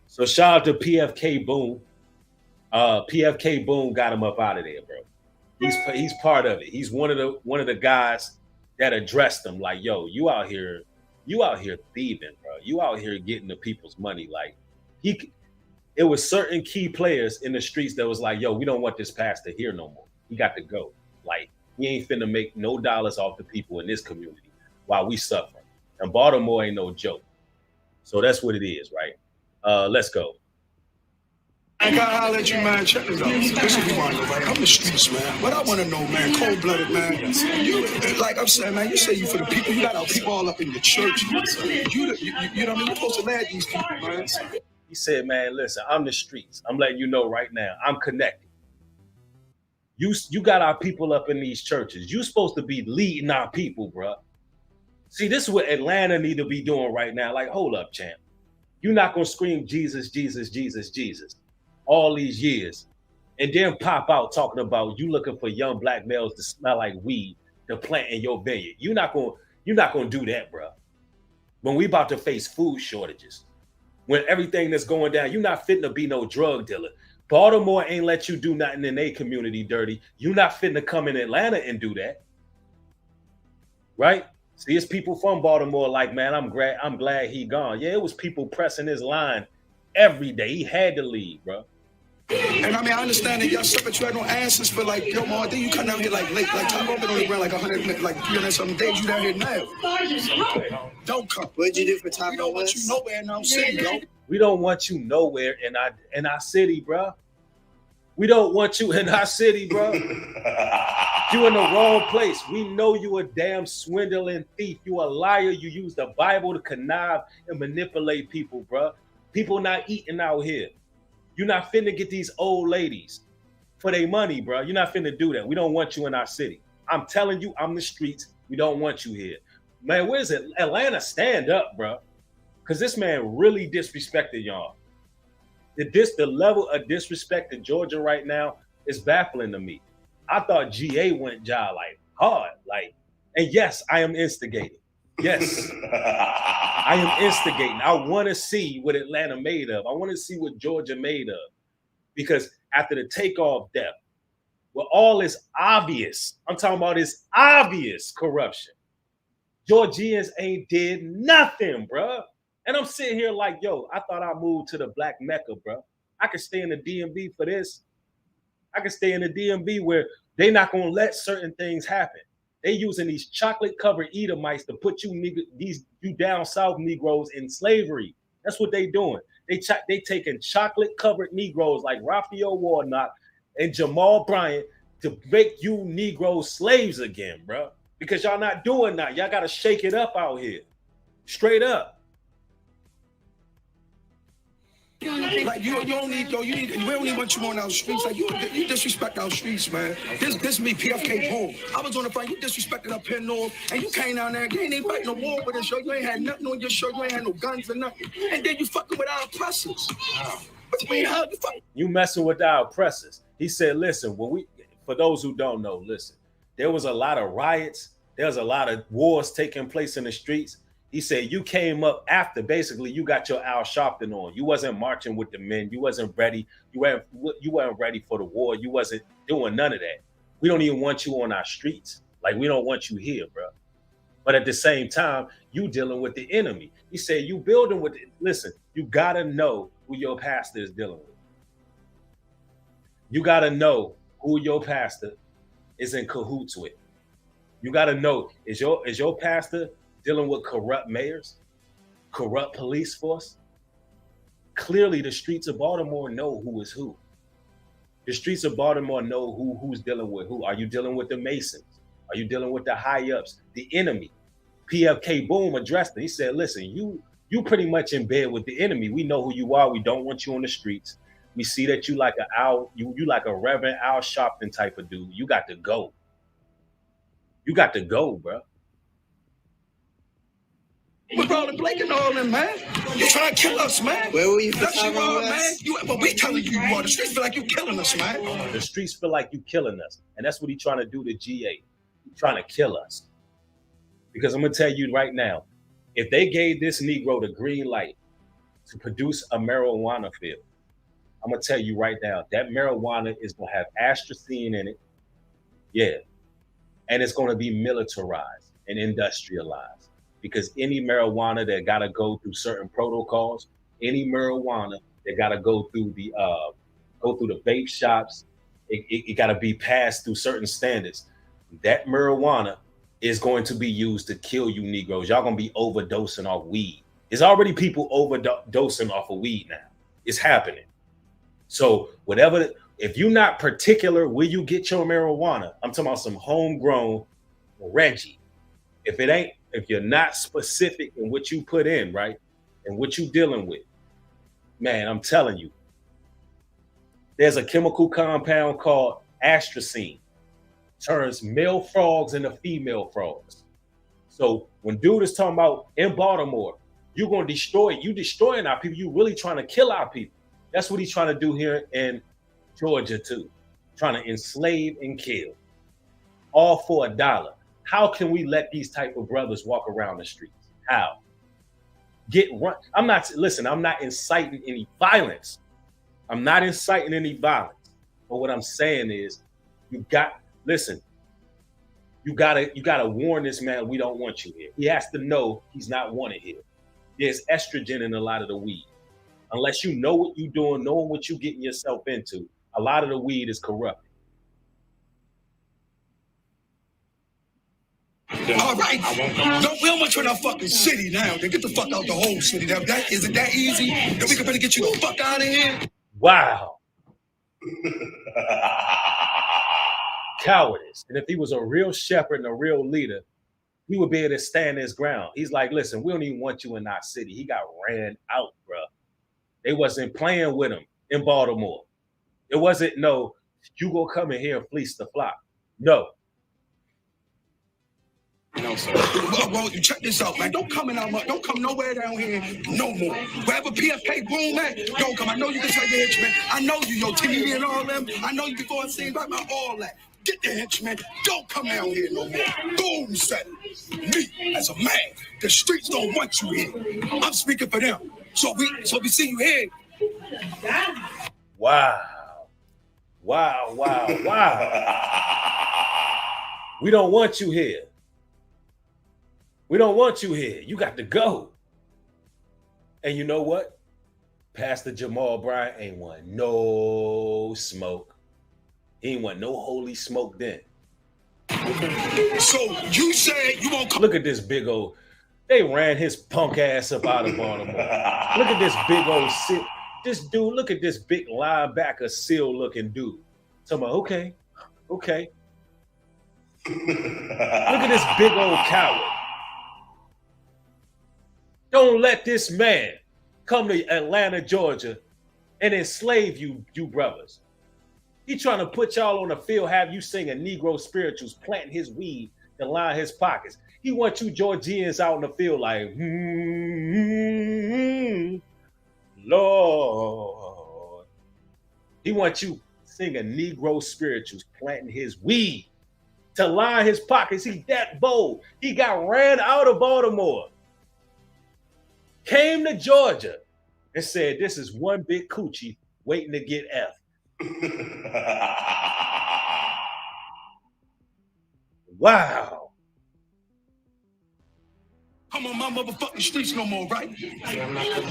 A: So shout out to PFK Boom. PFK Boom got him up out of there, bro. He's part of it. He's one of the guys that addressed him like, yo, you out here thieving, bro. You out here getting the people's money. Like it was certain key players in the streets that was like, yo, we don't want this pastor here no more. He got to go. Like he ain't finna make no dollars off the people in this community while we suffer. And Baltimore ain't no joke. So that's what it is, right? Let's go.
H: I gotta holler at you, man. Check this out. This is what you want to know, right? I'm the streets, man. What I want to know, man, cold-blooded, man. You, like I'm saying, man, you say you for the people. You got our people all up in the church. You know what I mean? You're supposed to lead these people, man.
A: He said, man, listen, I'm the streets. I'm letting you know right now. I'm connected. You got our people up in these churches. You supposed to be leading our people, bro. See, this is what Atlanta need to be doing right now. Like, hold up, champ. You're not going to scream Jesus, Jesus, Jesus, Jesus all these years and then pop out talking about you looking for young black males to smell like weed to plant in your vineyard. You're not going to do that, bro. When we about to face food shortages, when everything that's going down, you're not fitting to be no drug dealer. Baltimore ain't let you do nothing in their community dirty. You're not fitting to come in Atlanta and do that. Right? See, it's people from Baltimore like, man, I'm glad he gone. Yeah, it was people pressing his line every day. He had to leave, bro.
H: And I mean, I understand that y'all stuff, but you had no answers. But like, yo, man, I think you come down here like late, like time up on the ground, like 100, like 300 something days. You down here now. Don't come.
E: What'd you do for Taco
H: We don't want you nowhere in our city, yo.
A: We don't want you nowhere in our city, bro. We don't want you in our city, bro. You in the wrong place. We know you a damn swindling thief. You a liar. You use the Bible to connive and manipulate people, bro. People not eating out here. You're not finna get these old ladies for their money, bro. You're not finna do that. We don't want you in our city. I'm telling you, I'm the streets. We don't want you here. Man, where's it? Atlanta, stand up, bro. Because this man really disrespected y'all. The level of disrespect in Georgia right now is baffling to me. I thought GA went job like hard. Like, and yes, I am instigating. Yes, I am instigating. I want to see what Atlanta made of. I want to see what Georgia made of. Because after the takeoff death, with all this obvious, I'm talking about this obvious corruption. Georgians ain't did nothing, bruh. And I'm sitting here like, yo, I thought I moved to the Black Mecca, bruh. I could stay in the DMV for this. I could stay in the DMV where they not gonna let certain things happen. They using these chocolate-covered Edomites to put you down south Negroes in slavery. That's what they doing. They taking chocolate-covered Negroes like Raphael Warnock and Jamal Bryant to make you Negroes slaves again, bro. Because y'all not doing that. Y'all gotta shake it up out here. Straight up.
I: Like you don't need we don't even want you on our streets. Like you disrespect our streets, man. This me, PFK Boom. I was on the front, you disrespected up here north, and you came down there and you ain't even fighting no war with us, yo. You ain't had nothing on your shirt, you ain't had no guns or nothing. And then you fucking with our oppressors. What you mean, how you fight?
A: You messing with our oppressors. He said, listen, for those who don't know, listen, there was a lot of riots, there was a lot of wars taking place in the streets. He said you came up after, basically you got your Al Sharpton on. You wasn't marching with the men. You wasn't ready. You weren't ready for the war. You wasn't doing none of that. We don't even want you on our streets. Like, we don't want you here, bro. But at the same time, you dealing with the enemy. He said you building with it. Listen, you gotta know who your pastor is dealing with. You gotta know who your pastor is in cahoots with. You gotta know, is your pastor dealing with corrupt mayors, corrupt police force? Clearly, the streets of Baltimore know who is who. The streets of Baltimore know who's dealing with who. Are you dealing with the Masons? Are you dealing with the high ups, the enemy? PFK Boom addressed it. He said, listen, you pretty much in bed with the enemy. We know who you are. We don't want you on the streets. We see that you like you like a Reverend Al Sharpton type of dude. You got to go. You got to go, bro.
I: With all the Blake and all them, man. You trying to kill us, man.
E: Where were you for
I: That's you
E: Tyrone
I: are,
E: West?
I: man. But we telling you are. The streets feel like you killing us, man.
A: The streets feel like you killing us. And that's what he's trying to do to GA. He's trying to kill us. Because I'm going to tell you right now, if they gave this Negro the green light to produce a marijuana field, I'm going to tell you right now, that marijuana is going to have atrazine in it. Yeah. And it's going to be militarized and industrialized. Because any marijuana that got to go through certain protocols, any marijuana that got to go through the vape shops, it got to be passed through certain standards. That marijuana is going to be used to kill you Negroes. Y'all going to be overdosing off weed. There's already people overdosing off of weed now. It's happening. So whatever, if you're not particular where you get your marijuana, I'm talking about some homegrown Reggie. If you're not specific in what you put in, right, and what you're dealing with, man, I'm telling you, there's a chemical compound called atrazine. Turns male frogs into female frogs. So when dude is talking about in Baltimore, you're going to you destroying our people. You really trying to kill our people. That's what he's trying to do here in Georgia too. Trying to enslave and kill. All for $1. How can we let these type of brothers walk around the streets? How? I'm not inciting any violence. I'm not inciting any violence. But what I'm saying is, you gotta warn this man, we don't want you here. He has to know he's not wanted here. There's estrogen in a lot of the weed. Unless you know what you're doing, knowing what you're getting yourself into, a lot of the weed is corrupt.
I: All right. We don't want you in our fucking city now. Then get the fuck out the whole city. Is it that easy? Then we can better get you the fuck out of here.
A: Wow. Cowardice. And if he was a real shepherd and a real leader, he would be able to stand his ground. He's like, listen, we don't even want you in our city. He got ran out, bro. They wasn't playing with him in Baltimore. It wasn't, no, you go come in here and fleece the flock. No.
I: No, sir. Well, you check this out, man. Don't come nowhere down here no more. Wherever PFK Boom at, don't come. I know you can tell your henchmen. I know you, yo, TV and all them. I know you before I seen about all that. Get the henchmen. Don't come down here no more. Boom said it. Me, as a man, the streets don't want you here. I'm speaking for them. So we see you here.
A: Wow. Wow, wow, wow. We don't want you here. We don't want you here. You got to go. And you know what? Pastor Jamal Bryant ain't want no smoke. He ain't want no holy smoke then.
I: So you said you won't come.
A: Look at this big old, they ran his punk ass up out of Baltimore. Look at this big old SEAL. This dude, look at this big linebacker SEAL looking dude. So I'm like, okay. Look at this big old coward. Don't let this man come to Atlanta, Georgia, and enslave you brothers. He trying to put y'all on the field, have you singing Negro spirituals, planting his weed to line his pockets. He want you Georgians out in the field like, Lord. He wants you singing Negro spirituals, planting his weed to line his pockets. He that bold. He got ran out of Baltimore. Came to Georgia and said, this is one big coochie waiting to get F. Wow.
I: Come on my motherfucking streets no more, right?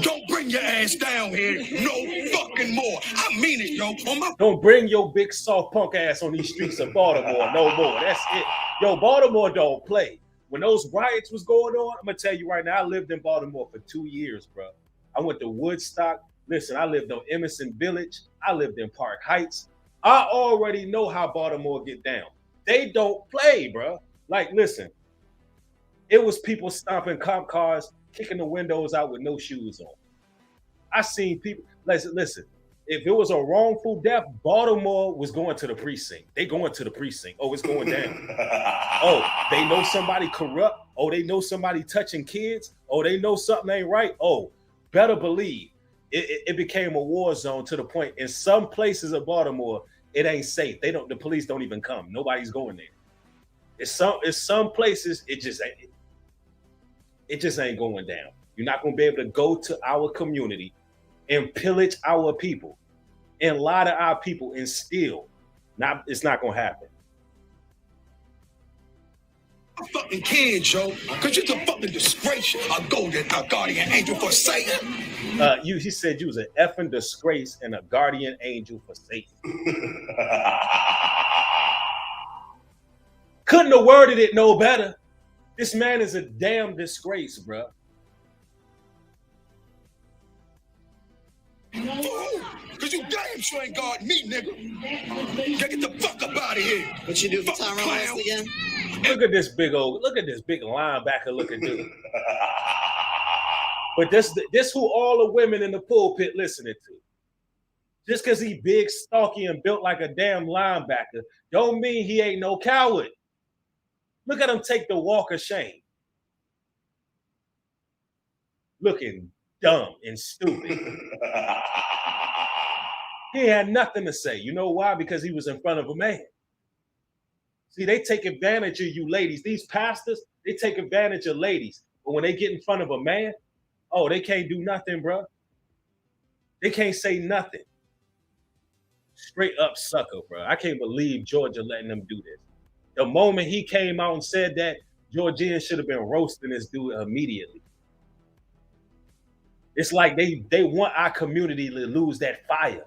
I: Don't bring your ass down here no fucking more. I mean it, yo.
A: Don't bring your big soft punk ass on these streets of Baltimore no more. That's it. Yo, Baltimore don't play. When those riots was going on, I'm gonna tell you right now, I lived in Baltimore for 2 years, bro. I went to Woodstock. Listen, I lived on Emerson Village. I lived in Park Heights. I already know how Baltimore get down. They don't play, bro. Like, listen, it was people stomping cop cars, kicking the windows out with no shoes on. I seen people, listen, if it was a wrongful death, Baltimore was going to the precinct. They going to the precinct. Oh, it's going down. Oh, they know somebody corrupt. Oh, they know somebody touching kids. Oh, they know something ain't right. Oh, better believe it became a war zone to the point in some places of Baltimore, it ain't safe. The police don't even come. Nobody's going there. It's some places it just ain't going down. You're not going to be able to go to our community and pillage our people and lie to our people and steal. It's not going to happen.
I: Fucking kids, yo, because you're a fucking disgrace, a guardian angel for Satan.
A: He said you was an effing disgrace and a guardian angel for Satan. Couldn't have worded it no better. This man is a damn disgrace, bro.
I: Because you damn sure ain't guard me, nigga. Get the fuck up out of here.
E: What you do for Tyrone again?
A: Look at this big linebacker looking dude. But this who all the women in the pulpit listening to. Just because he big, stocky, and built like a damn linebacker, don't mean he ain't no coward. Look at him take the walk of shame. Looking dumb and stupid. He had nothing to say. You know why? Because he was in front of a man. See, they take advantage of you ladies. These pastors, they take advantage of ladies. But when they get in front of a man, oh, they can't do nothing, bro. They can't say nothing. Straight up sucker, bro. I can't believe Georgia letting them do this. The moment he came out and said that, Georgians should have been roasting this dude immediately. It's like they want our community to lose that fire.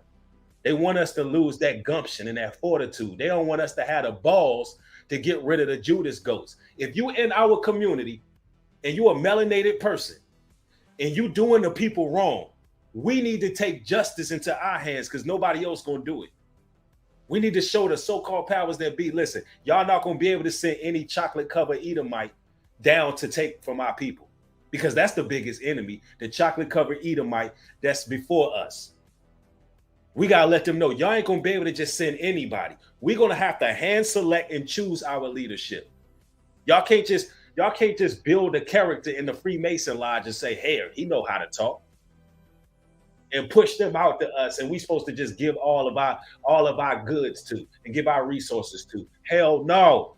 A: They want us to lose that gumption and that fortitude. They don't want us to have the balls to get rid of the Judas ghost. If you in our community and you a melanated person and you doing the people wrong, we need to take justice into our hands because nobody else gonna do it. We need to show the so-called powers that be, listen, y'all not gonna be able to send any chocolate-covered Edomite down to take from our people because that's the biggest enemy, the chocolate-covered Edomite that's before us. We gotta let them know y'all ain't gonna be able to just send anybody. We're gonna have to hand select and choose our leadership. Y'all can't just build a character in the Freemason lodge and say, hey, he know how to talk, and push them out to us, and we supposed to just give all of our goods to and give our resources to. Hell no.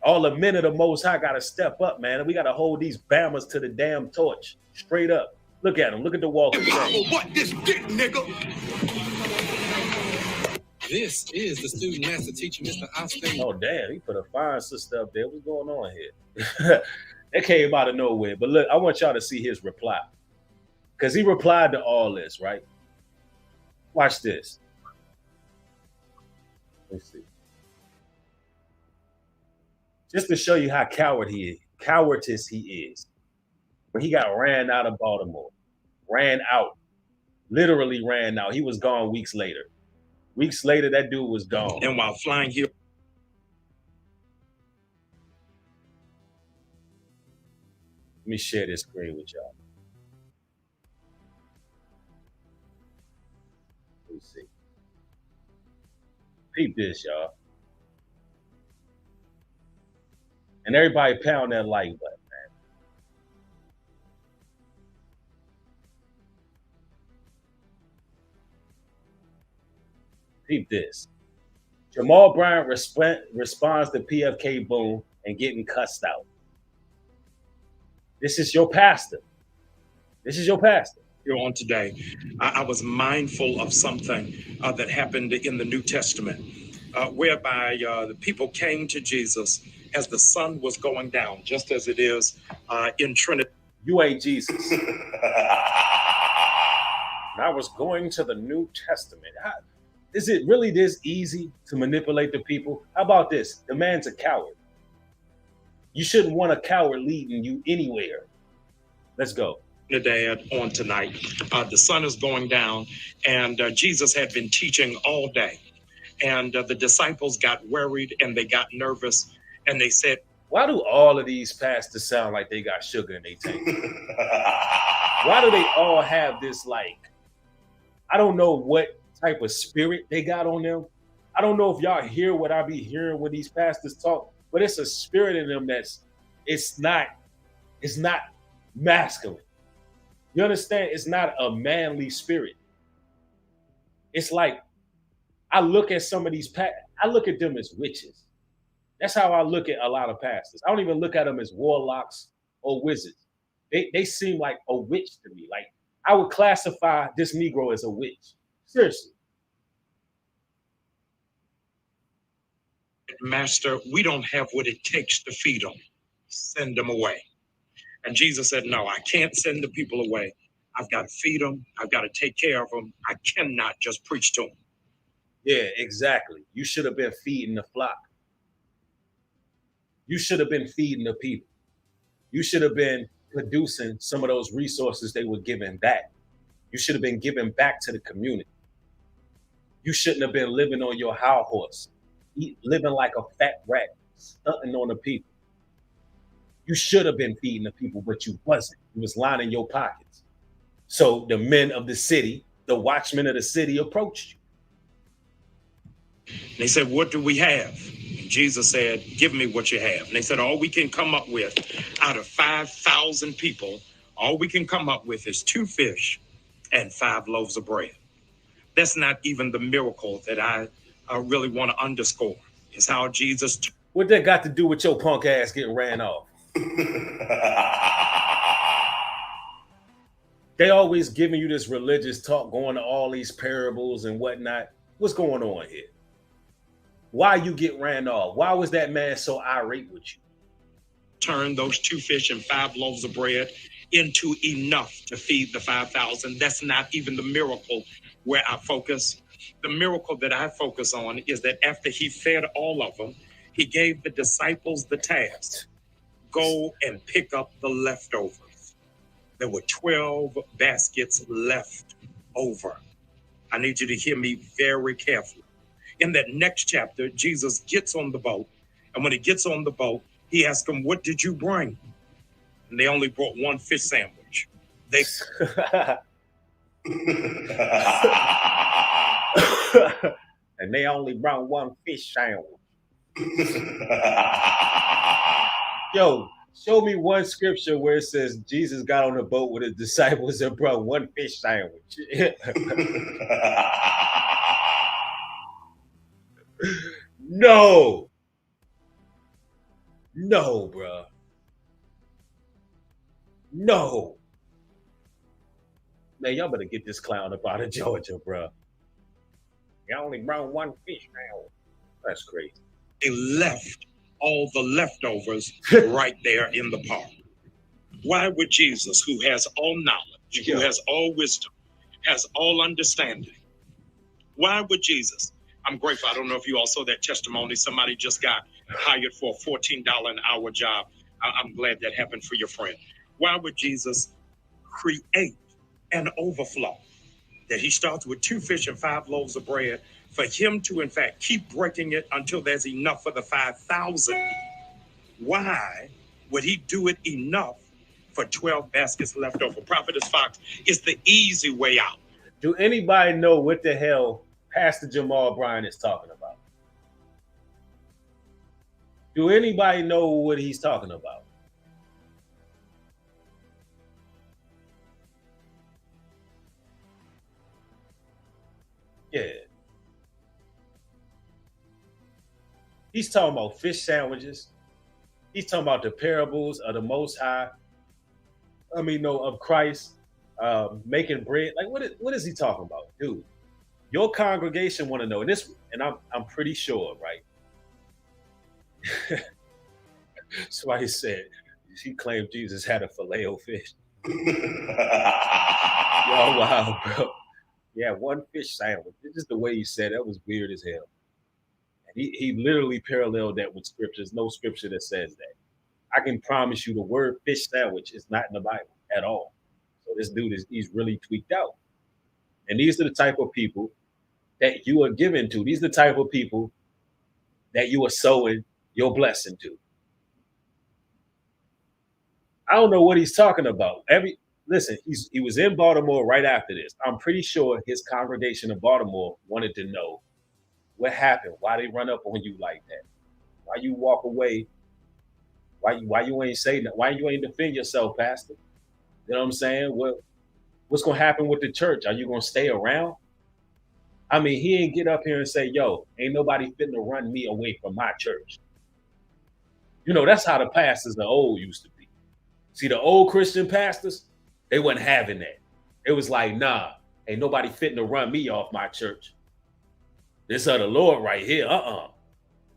A: All the men of the Most High gotta step up, man. And we gotta hold these Bamas to the damn torch. Straight up. Look at him. Look at the walk of shame.
I: What this dick, nigga?
B: This is the student master teacher, Mr. Austin.
A: Oh, damn, he put a fine sister up there. What's going on here? That came out of nowhere. But look, I want y'all to see his reply. Because he replied to all this, right? Watch this. Let's see. Just to show you how cowardice he is. When he got ran out of Baltimore. Ran out. Literally ran out. He was gone weeks later. Weeks later, that dude was gone.
B: And while flying here,
A: let me share this screen with y'all. Let me see. Peep this, y'all. And everybody pound that like button, man. Peep this. Jamal Bryant responds to PFK boom and getting cussed out. This is your pastor. This is your pastor.
B: here on today, I was mindful of something that happened in the New Testament, whereby the people came to Jesus as the sun was going down, just as it is in Trinity.
A: You ain't Jesus. And I was going to the New Testament. Is it really this easy to manipulate the people? How about this? The man's a coward. You shouldn't want a coward leading you anywhere. Let's go.
B: Dad, on tonight, the sun is going down, and Jesus had been teaching all day, and the disciples got worried and they got nervous, and they said,
A: why do all of these pastors sound like they got sugar in their tank? Why do they all have this, like, I don't know what type of spirit they got on them. I don't know if y'all hear what I be hearing when these pastors talk, but it's a spirit in them it's not masculine. You understand? It's not a manly spirit. It's like, I look at some of these I look at them as witches. That's how I look at a lot of pastors. I don't even look at them as warlocks or wizards. They seem like a witch to me. Like, I would classify this Negro as a witch. Seriously.
B: Master, we don't have what it takes to feed them. Send them away. And Jesus said, no, I can't send the people away. I've got to feed them. I've got to take care of them. I cannot just preach to them.
A: Yeah, exactly. You should have been feeding the flock. You should have been feeding the people. You should have been producing some of those resources they were giving back. You should have been giving back to the community. You shouldn't have been living on your high horse, living like a fat rat, stunting on the people. You should have been feeding the people, but you wasn't. You was lining your pockets. So the men of the city, the watchmen of the city, approached you.
B: They said, what do we have? And Jesus said, give me what you have. And they said, all we can come up with out of 5,000 people, all we can come up with is 2 fish and 5 loaves of bread. That's not even the miracle that I really want to underscore. Is how Jesus.
A: What that got to do with your punk ass getting ran off? They always giving you this religious talk, going to all these parables and whatnot. What's going on here? Why you get ran off? Why was that man so irate with you?
B: Turn those 2 fish and 5 loaves of bread into enough to feed the 5,000. That's not even the miracle where I focus. The miracle that I focus on is that after he fed all of them, he gave the disciples the task. Go and pick up the leftovers. There were 12 baskets left over. I need you to hear me very carefully. In that next chapter, Jesus gets on the boat. And when he gets on the boat, he asks them, what did you bring? And they only brought 1 fish sandwich. They
A: and they only brought 1 fish sandwich. Yo, show me one scripture where it says Jesus got on the boat with his disciples and brought 1 fish sandwich. No, bro. No. Man, y'all better get this clown up out of Georgia, bro. You only brought one fish now. That's crazy.
J: They left all the leftovers right there in the park. Why would Jesus, who has all knowledge, who has all wisdom, has all understanding, why would Jesus? I'm grateful. I don't know if you all saw that testimony. Somebody just got hired for a $14 an hour job. I'm glad that happened for your friend. Why would Jesus create an overflow? That he starts with 2 fish and 5 loaves of bread, for him to, in fact, keep breaking it until there's enough for the 5,000. Why would he do it enough for 12 baskets left over? Prophetess Fox, is the easy way out.
A: Do anybody know what the hell Pastor Jamal Bryant is talking about? Do anybody know what he's talking about? Yeah. He's talking about fish sandwiches. He's talking about the parables of the Most High. I mean, no, of Christ making bread. Like, what is he talking about, dude? Your congregation want to know this, and I'm pretty sure, right? Somebody said he claimed Jesus had a filet-o-fish. Y'all, wow, bro. Yeah, one fish sandwich. It's just the way he said it. That was weird as hell. And he literally paralleled that with scriptures. No scripture that says that. I can promise you the word fish sandwich is not in the Bible at all. So this dude he's really tweaked out. And these are the type of people that you are given to. These are the type of people that you are sowing your blessing to. I don't know what he's talking about. Listen, he was in Baltimore right after this. I'm pretty sure his congregation in Baltimore wanted to know what happened. Why they run up on you like that? Why you walk away? Why you ain't say that? Why you ain't defend yourself, Pastor? You know what I'm saying? What's gonna happen with the church? Are you gonna stay around? I mean, he ain't get up here and say, yo, ain't nobody fitting to run me away from my church. You know, that's how the pastors of old used to be. See, the old Christian pastors, they wasn't having that. It was like, nah, ain't nobody fitting to run me off my church. This of the Lord right here,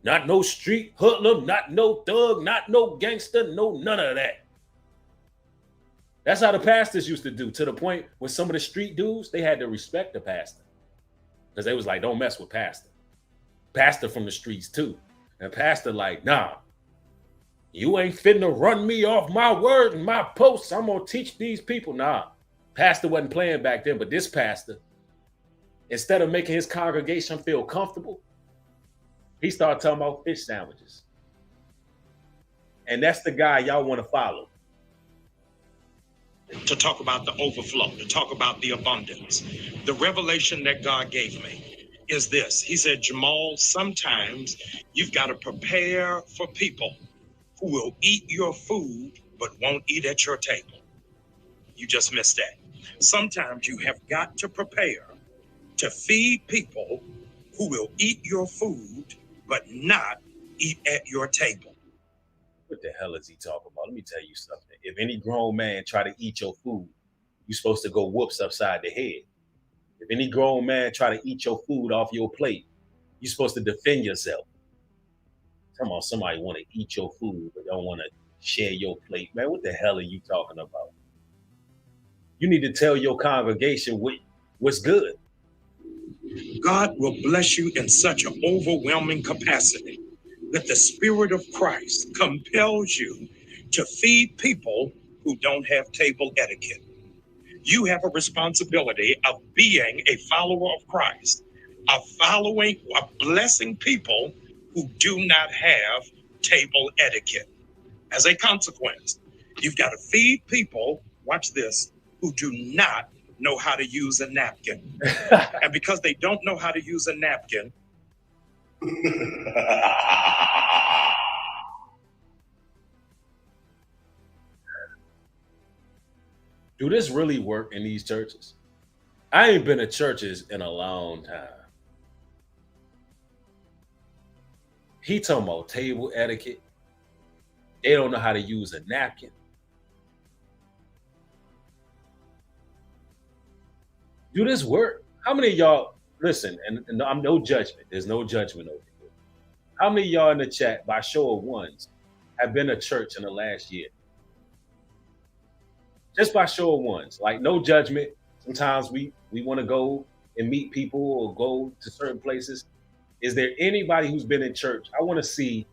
A: Not no street hoodlum, not no thug, not no gangster, no none of that. That's how the pastors used to do, to the point where some of the street dudes, they had to respect the pastor. Because they was like, don't mess with pastor. Pastor from the streets too. And pastor like, nah, you ain't fitting to run me off my word and my posts. I'm going to teach these people. Nah, pastor wasn't playing back then, but this pastor, instead of making his congregation feel comfortable, he started talking about fish sandwiches. And that's the guy y'all want to follow.
J: To talk about the overflow, to talk about the abundance. The revelation that God gave me is this. He said, Jamal, sometimes you've got to prepare for people who will eat your food but won't eat at your table. You just missed that. Sometimes you have got to prepare to feed people who will eat your food but not eat at your table.
A: What the hell is he talking about? Let me tell you something. If any grown man try to eat your food, you're supposed to go whoops upside the head. If any grown man try to eat your food off your plate, you're supposed to defend yourself. Come on, somebody want to eat your food but don't want to share your plate. Man, what the hell are you talking about? You need to tell your congregation what's good.
J: God will bless you in such an overwhelming capacity that the Spirit of Christ compels you to feed people who don't have table etiquette. You have a responsibility of being a follower of Christ, of blessing people who do not have table etiquette. As a consequence, you've got to feed people, watch this, who do not know how to use a napkin. And because they don't know how to use a napkin,
A: do this really work in these churches? I ain't been to churches in a long time. He talking about table etiquette. They don't know how to use a napkin. Do this work? How many of y'all, listen, and I'm no judgment. There's no judgment over here. How many of y'all in the chat, by show of ones, have been to church in the last year? Just by show of ones, like no judgment. Sometimes we want to go and meet people or go to certain places. Is there anybody who's been in church? I want to see.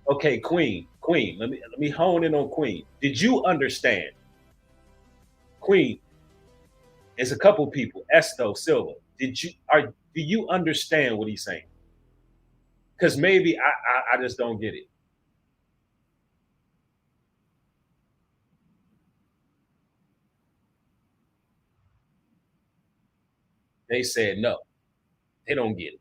A: Okay, Queen, let me hone in on Queen. Did you understand? Queen, it's a couple people. Esto, Silva. Do you understand what he's saying? Because maybe I just don't get it. They said no. They don't get it.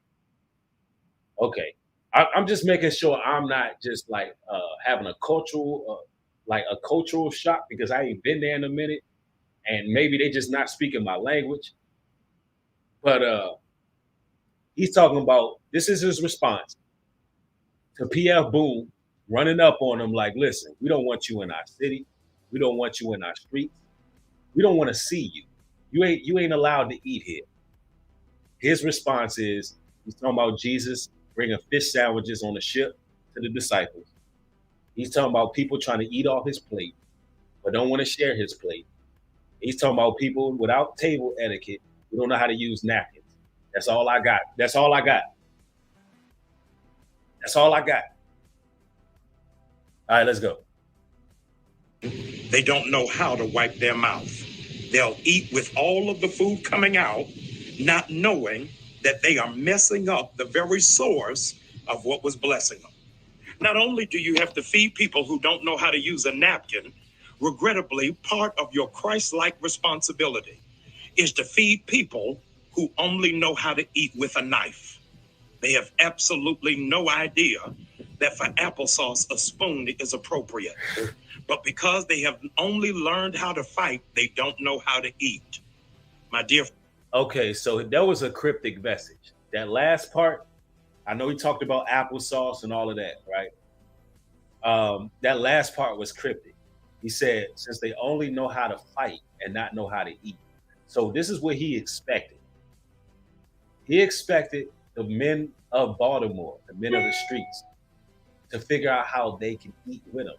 A: Okay. I'm just making sure I'm not just like having a cultural shock because I ain't been there in a minute, and maybe they just not speaking my language. But he's talking about, this is his response to PF Boom running up on him like, listen, we don't want you in our city, we don't want you in our streets, we don't want to see you. You ain't allowed to eat here. His response is, he's talking about Jesus bringing fish sandwiches on the ship to the disciples. He's talking about people trying to eat off his plate, but don't want to share his plate. He's talking about people without table etiquette who don't know how to use napkins. That's all I got. That's all I got. That's all I got. All right, let's go.
J: They don't know how to wipe their mouth. They'll eat with all of the food coming out, not knowing that they are messing up the very source of what was blessing them. Not only do you have to feed people who don't know how to use a napkin, regrettably, part of your Christ-like responsibility is to feed people who only know how to eat with a knife. They have absolutely no idea that for applesauce, a spoon is appropriate. But because they have only learned how to fight, they don't know how to eat. My dear.
A: Okay, so that was a cryptic message. That last part, I know he talked about applesauce and all of that, right? That last part was cryptic. He said, since they only know how to fight and not know how to eat. So this is what he expected. He expected the men of Baltimore, the men of the streets, to figure out how they can eat with him,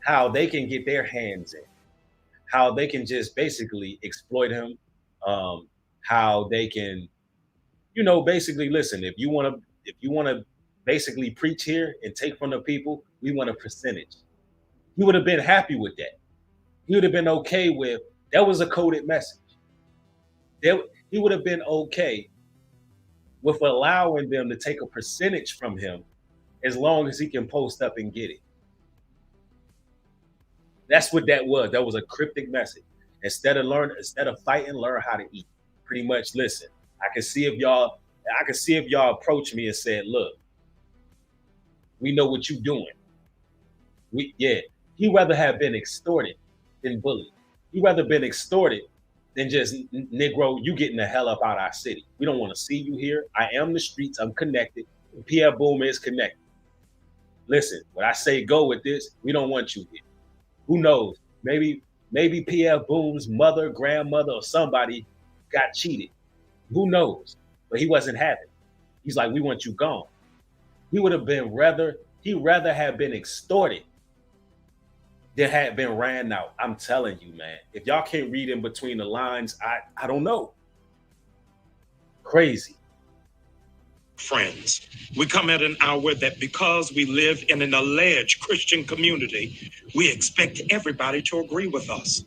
A: how they can get their hands in, how they can just basically exploit him, how they can, basically listen. If you want to basically preach here and take from the people, we want a percentage. He would have been happy with that. He would have been okay with that. Was a coded message. He would have been okay with allowing them to take a percentage from him as long as he can post up and get it. That's what that was. That was a cryptic message. Instead of fighting, learn how to eat. Pretty much, listen, I can see if y'all approach me and said, look, we know what you're doing. He'd rather have been extorted than bullied. He'd rather been extorted than just, Negro, you getting the hell up out of our city. We don't want to see you here. I am the streets. I'm connected. Pierre Boom is connected. Listen, when I say go with this, we don't want you here. Who knows? Maybe Pierre Boom's mother, grandmother, or somebody got cheated. Who knows? But he wasn't having it. He's like, we want you gone. He would have been he'd rather have been extorted than had been ran out. I'm telling you, man. If y'all can't read in between the lines, I don't know. Crazy.
J: Friends, we come at an hour that because we live in an alleged Christian community, we expect everybody to agree with us.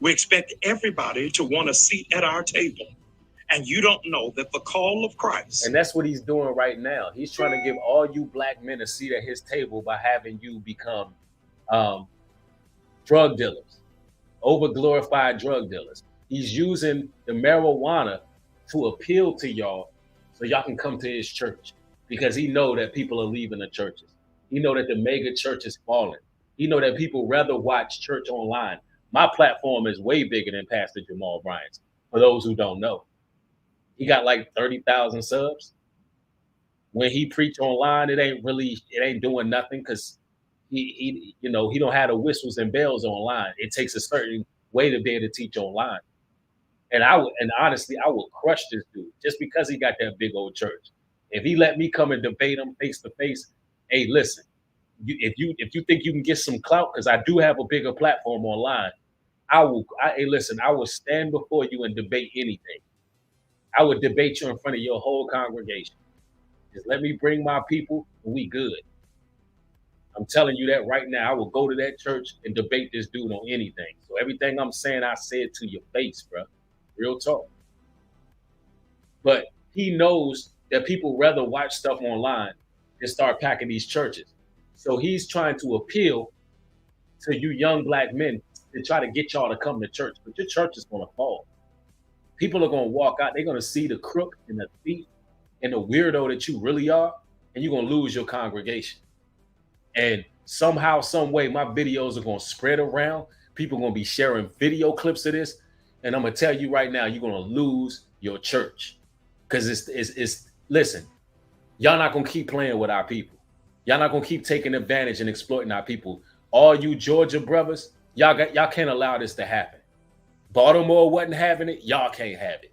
J: We expect everybody to want a seat at our table. And you don't know that the call of Christ.
A: And that's what he's doing right now. He's trying to give all you black men a seat at his table by having you become drug dealers, over-glorified drug dealers. He's using the marijuana to appeal to y'all so y'all can come to his church, because he know that people are leaving the churches. He know that the mega church is falling. He know that people rather watch church online. My platform is way bigger than Pastor Jamal Bryant's, for those who don't know. He got like 30,000 subs. When he preach online, it ain't doing nothing, because he don't have the whistles and bells online. It takes a certain way to be able to teach online. And honestly, I would crush this dude just because he got that big old church. If he let me come and debate him face to face, hey, listen, if you think you can get some clout, because I do have a bigger platform online, hey, listen, I will stand before you and debate anything. I would debate you in front of your whole congregation. Just let me bring my people, and we good. I'm telling you that right now. I will go to that church and debate this dude on anything. So everything I'm saying, I say it to your face, bro. Real talk. But he knows that people rather watch stuff online than start packing these churches. So he's trying to appeal to you young black men to try to get y'all to come to church. But your church is going to fall. People are going to walk out. They're going to see the crook and the thief and the weirdo that you really are, and you're going to lose your congregation. And somehow, some way, my videos are going to spread around. People are going to be sharing video clips of this. And I'm going to tell you right now, you're going to lose your church. Because it's listen, y'all not going to keep playing with our people. Y'all not going to keep taking advantage and exploiting our people. All you Georgia brothers, y'all can't allow this to happen. Baltimore wasn't having it. Y'all can't have it.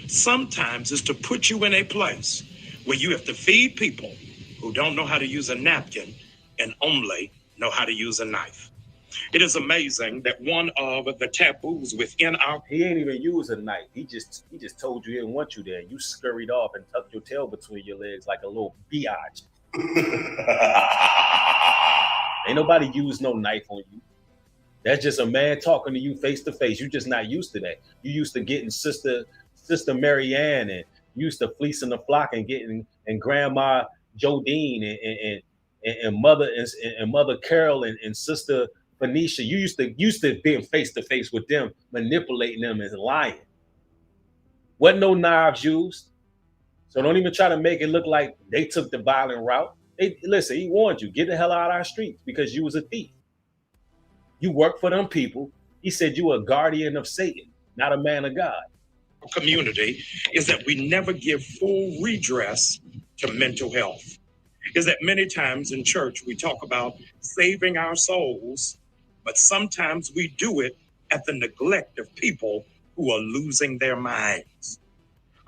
J: Sometimes it's to put you in a place where you have to feed people who don't know how to use a napkin and only know how to use a knife. It is amazing that one of the taboos within our...
A: He ain't even use a knife. He just told you he didn't want you there. You scurried off and tucked your tail between your legs like a little biatch. Ain't nobody use no knife on you. That's just a man talking to you face to face. You're just not used to that. You used to getting Sister Marianne, and used to fleecing the flock and getting and Grandma Jodine and Mother Carol and Sister Phoenicia. You used to being face to face with them, manipulating them and lying. Wasn't no knives used. So don't even try to make it look like they took the violent route. Listen, he warned you, get the hell out of our streets because you was a thief. You work for them people. He said you a guardian of Satan, not a man of God.
J: Community is that we never give full redress to mental health. Is that many times in church we talk about saving our souls, but sometimes we do it at the neglect of people who are losing their minds.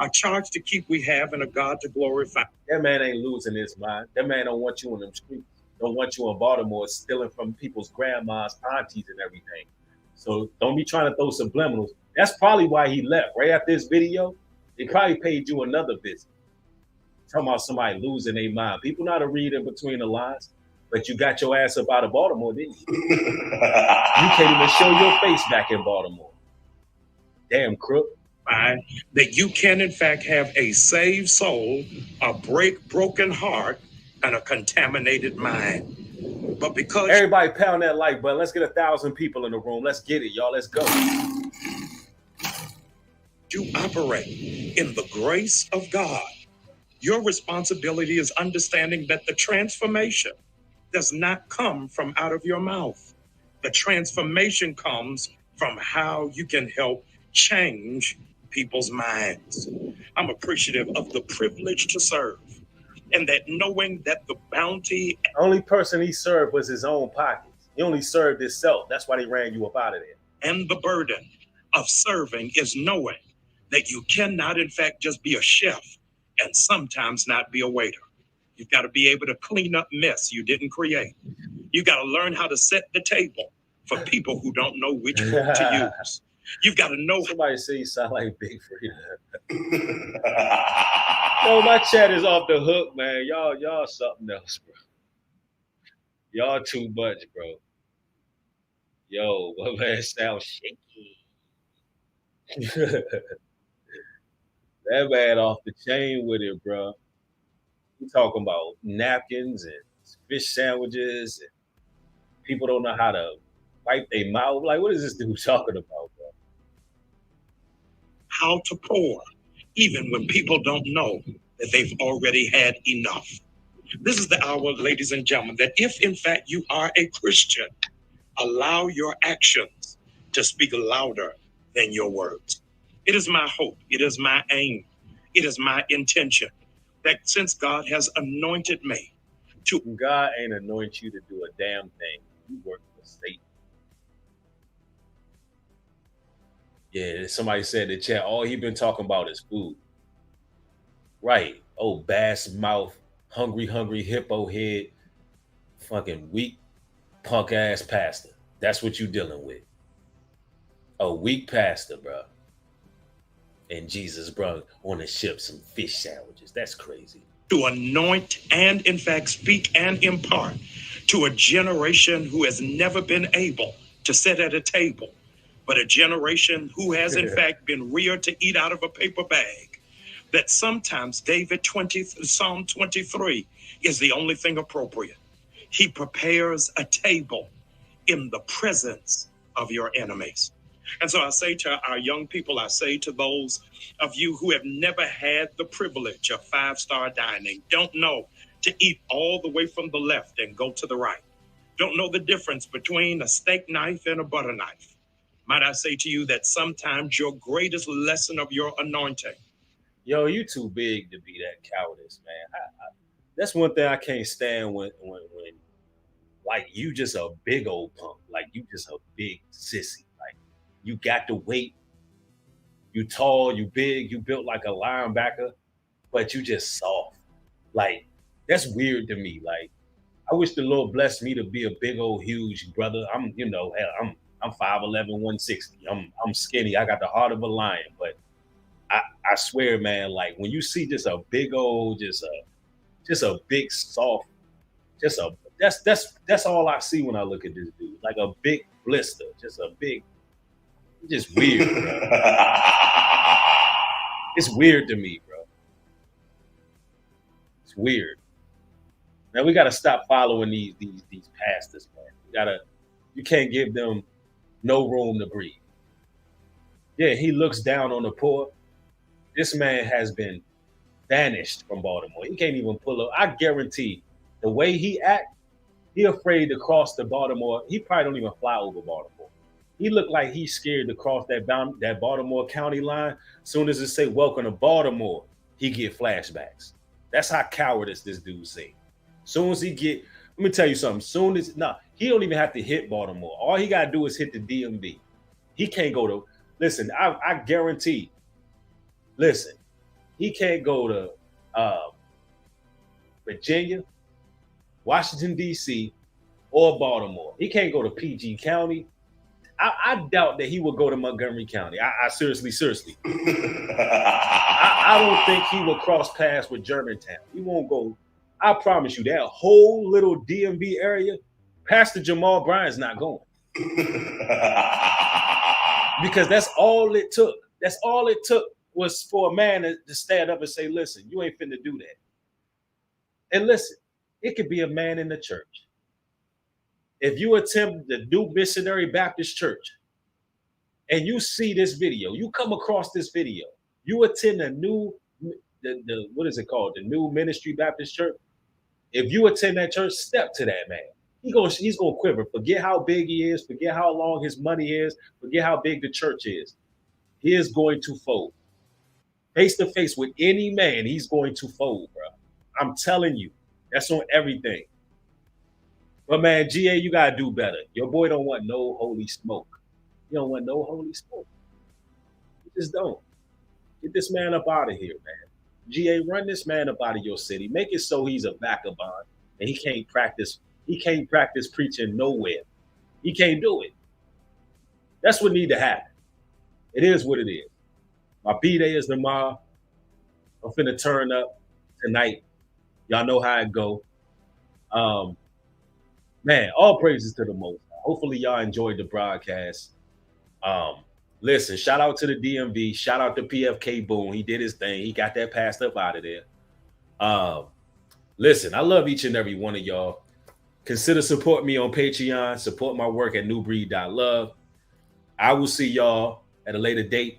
J: A charge to keep we have and a God to glorify.
A: That man ain't losing his mind. That man don't want you in them streets. Don't want you in Baltimore stealing from people's grandmas, aunties, and everything. So don't be trying to throw subliminals. That's probably why he left. Right after this video, they probably paid you another visit. Talking about somebody losing their mind. People know how to read in between the lines, but you got your ass up out of Baltimore, didn't you? You can't even show your face back in Baltimore. Damn crook.
J: That you can, in fact, have a saved soul, a broken heart, and a contaminated mind. But because
A: everybody pound that like button, let's get 1,000 people in the room. Let's get it, y'all. Let's go.
J: You operate in the grace of God. Your responsibility is understanding that the transformation does not come from out of your mouth. The transformation comes from how you can help change people's minds. I'm appreciative of the privilege to serve, and that knowing that the bounty...
A: Only person he served was his own pockets. He only served himself. That's why they ran you up out of there.
J: And the burden of serving is knowing that you cannot, in fact, just be a chef and sometimes not be a waiter. You've got to be able to clean up mess you didn't create. You got to learn how to set the table for people who don't know which food to use. You've got to know.
A: Somebody say you sound like Big Freedia. No, my chat is off the hook, man. Y'all something else, bro. Y'all too much, bro. Yo, my man sounds shaky. That man off the chain with it, bro. We talking about napkins and fish sandwiches, and people don't know how to wipe their mouth. Like, what is this dude talking about, bro?
J: How to pour, even when people don't know that they've already had enough. This is the hour, ladies and gentlemen, that if in fact you are a Christian, allow your actions to speak louder than your words. It is my hope, it is my aim, it is my intention that since God has anointed me to...
A: God ain't anoint you to do a damn thing. You work for Satan. Yeah, somebody said in the chat, all he been talking about is food. Right. Oh, bass mouth, hungry hippo head, fucking weak punk ass pastor. That's what you dealing with. A weak pastor, bro. And Jesus brought on the ship some fish sandwiches. That's crazy.
J: To anoint and, in fact, speak and impart to a generation who has never been able to sit at a table, but a generation who has, in fact, been reared to eat out of a paper bag. That sometimes Psalm 23 is the only thing appropriate. He prepares a table in the presence of your enemies. And so I say to our young people, I say to those of you who have never had the privilege of five-star dining, don't know to eat all the way from the left and go to the right, don't know the difference between a steak knife and a butter knife, might I say to you that sometimes your greatest lesson of your anointing.
A: Yo, you too big to be that cowardice, man. That's one thing I can't stand when like you just a big old punk, like you just a big sissy. Like you got the weight, you tall, you big, you built like a linebacker, but you just soft. Like that's weird to me. Like I wish the Lord blessed me to be a big old huge brother. I'm, you know, hell, I'm 5'11", 160. I'm skinny. I got the heart of a lion, but I swear, man, like when you see just a big old, just a big soft, just a that's all I see when I look at this dude. Like a big blister, just a big, just weird, bro. It's weird to me, bro. It's weird. Now we gotta stop following these pastors, man. You can't give them no room to breathe. Yeah, he looks down on the poor. This man has been banished from Baltimore. He can't even pull up. I guarantee the way he act, he afraid to cross the Baltimore. He probably don't even fly over Baltimore. He looked like he's scared to cross that Baltimore County line. Soon as it say welcome to Baltimore, he get flashbacks. That's how cowardice this dude say. Soon as he get, let me tell you something. He don't even have to hit Baltimore. All he gotta do is hit the DMV. He can't go to. Listen, I guarantee. Listen, he can't go to Virginia, Washington, D.C., or Baltimore. He can't go to PG County. I doubt that he will go to Montgomery County. I seriously. I don't think he will cross paths with Germantown. He won't go. I promise you, that whole little DMV area, Pastor Jamal Bryant's not going. Because that's all it took. That's all it took was for a man to stand up and say, listen, you ain't finna do that. And listen, it could be a man in the church. If you attend the New Missionary Baptist Church and you see this video, you come across this video, you attend the what is it called? The New Ministry Baptist Church. If you attend that church, step to that man. He's gonna quiver. Forget how big he is, forget how long his money is, forget how big the church is. He is going to fold. Face to face with any man, he's going to fold, bro. I'm telling you, that's on everything. But man, GA, you gotta do better. Your boy don't want no holy smoke. You don't want no holy smoke. You just don't. Get this man up out of here, man. GA, run this man up out of your city. Make it so he's a vagabond and he can't practice preaching nowhere. He can't do it. That's what need to happen. It is what it is. My B-Day is tomorrow. I'm finna turn up tonight. Y'all know how it go. Man, all praises to the Most High. Hopefully y'all enjoyed the broadcast. Listen, shout out to the DMV. Shout out to PFK Boone. He did his thing. He got that passed up out of there. Listen, I love each and every one of y'all. Consider supporting me on Patreon. Support my work at nubreed.love. I will see y'all at a later date.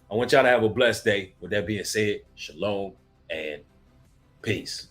A: I want y'all to have a blessed day. With that being said, shalom and peace.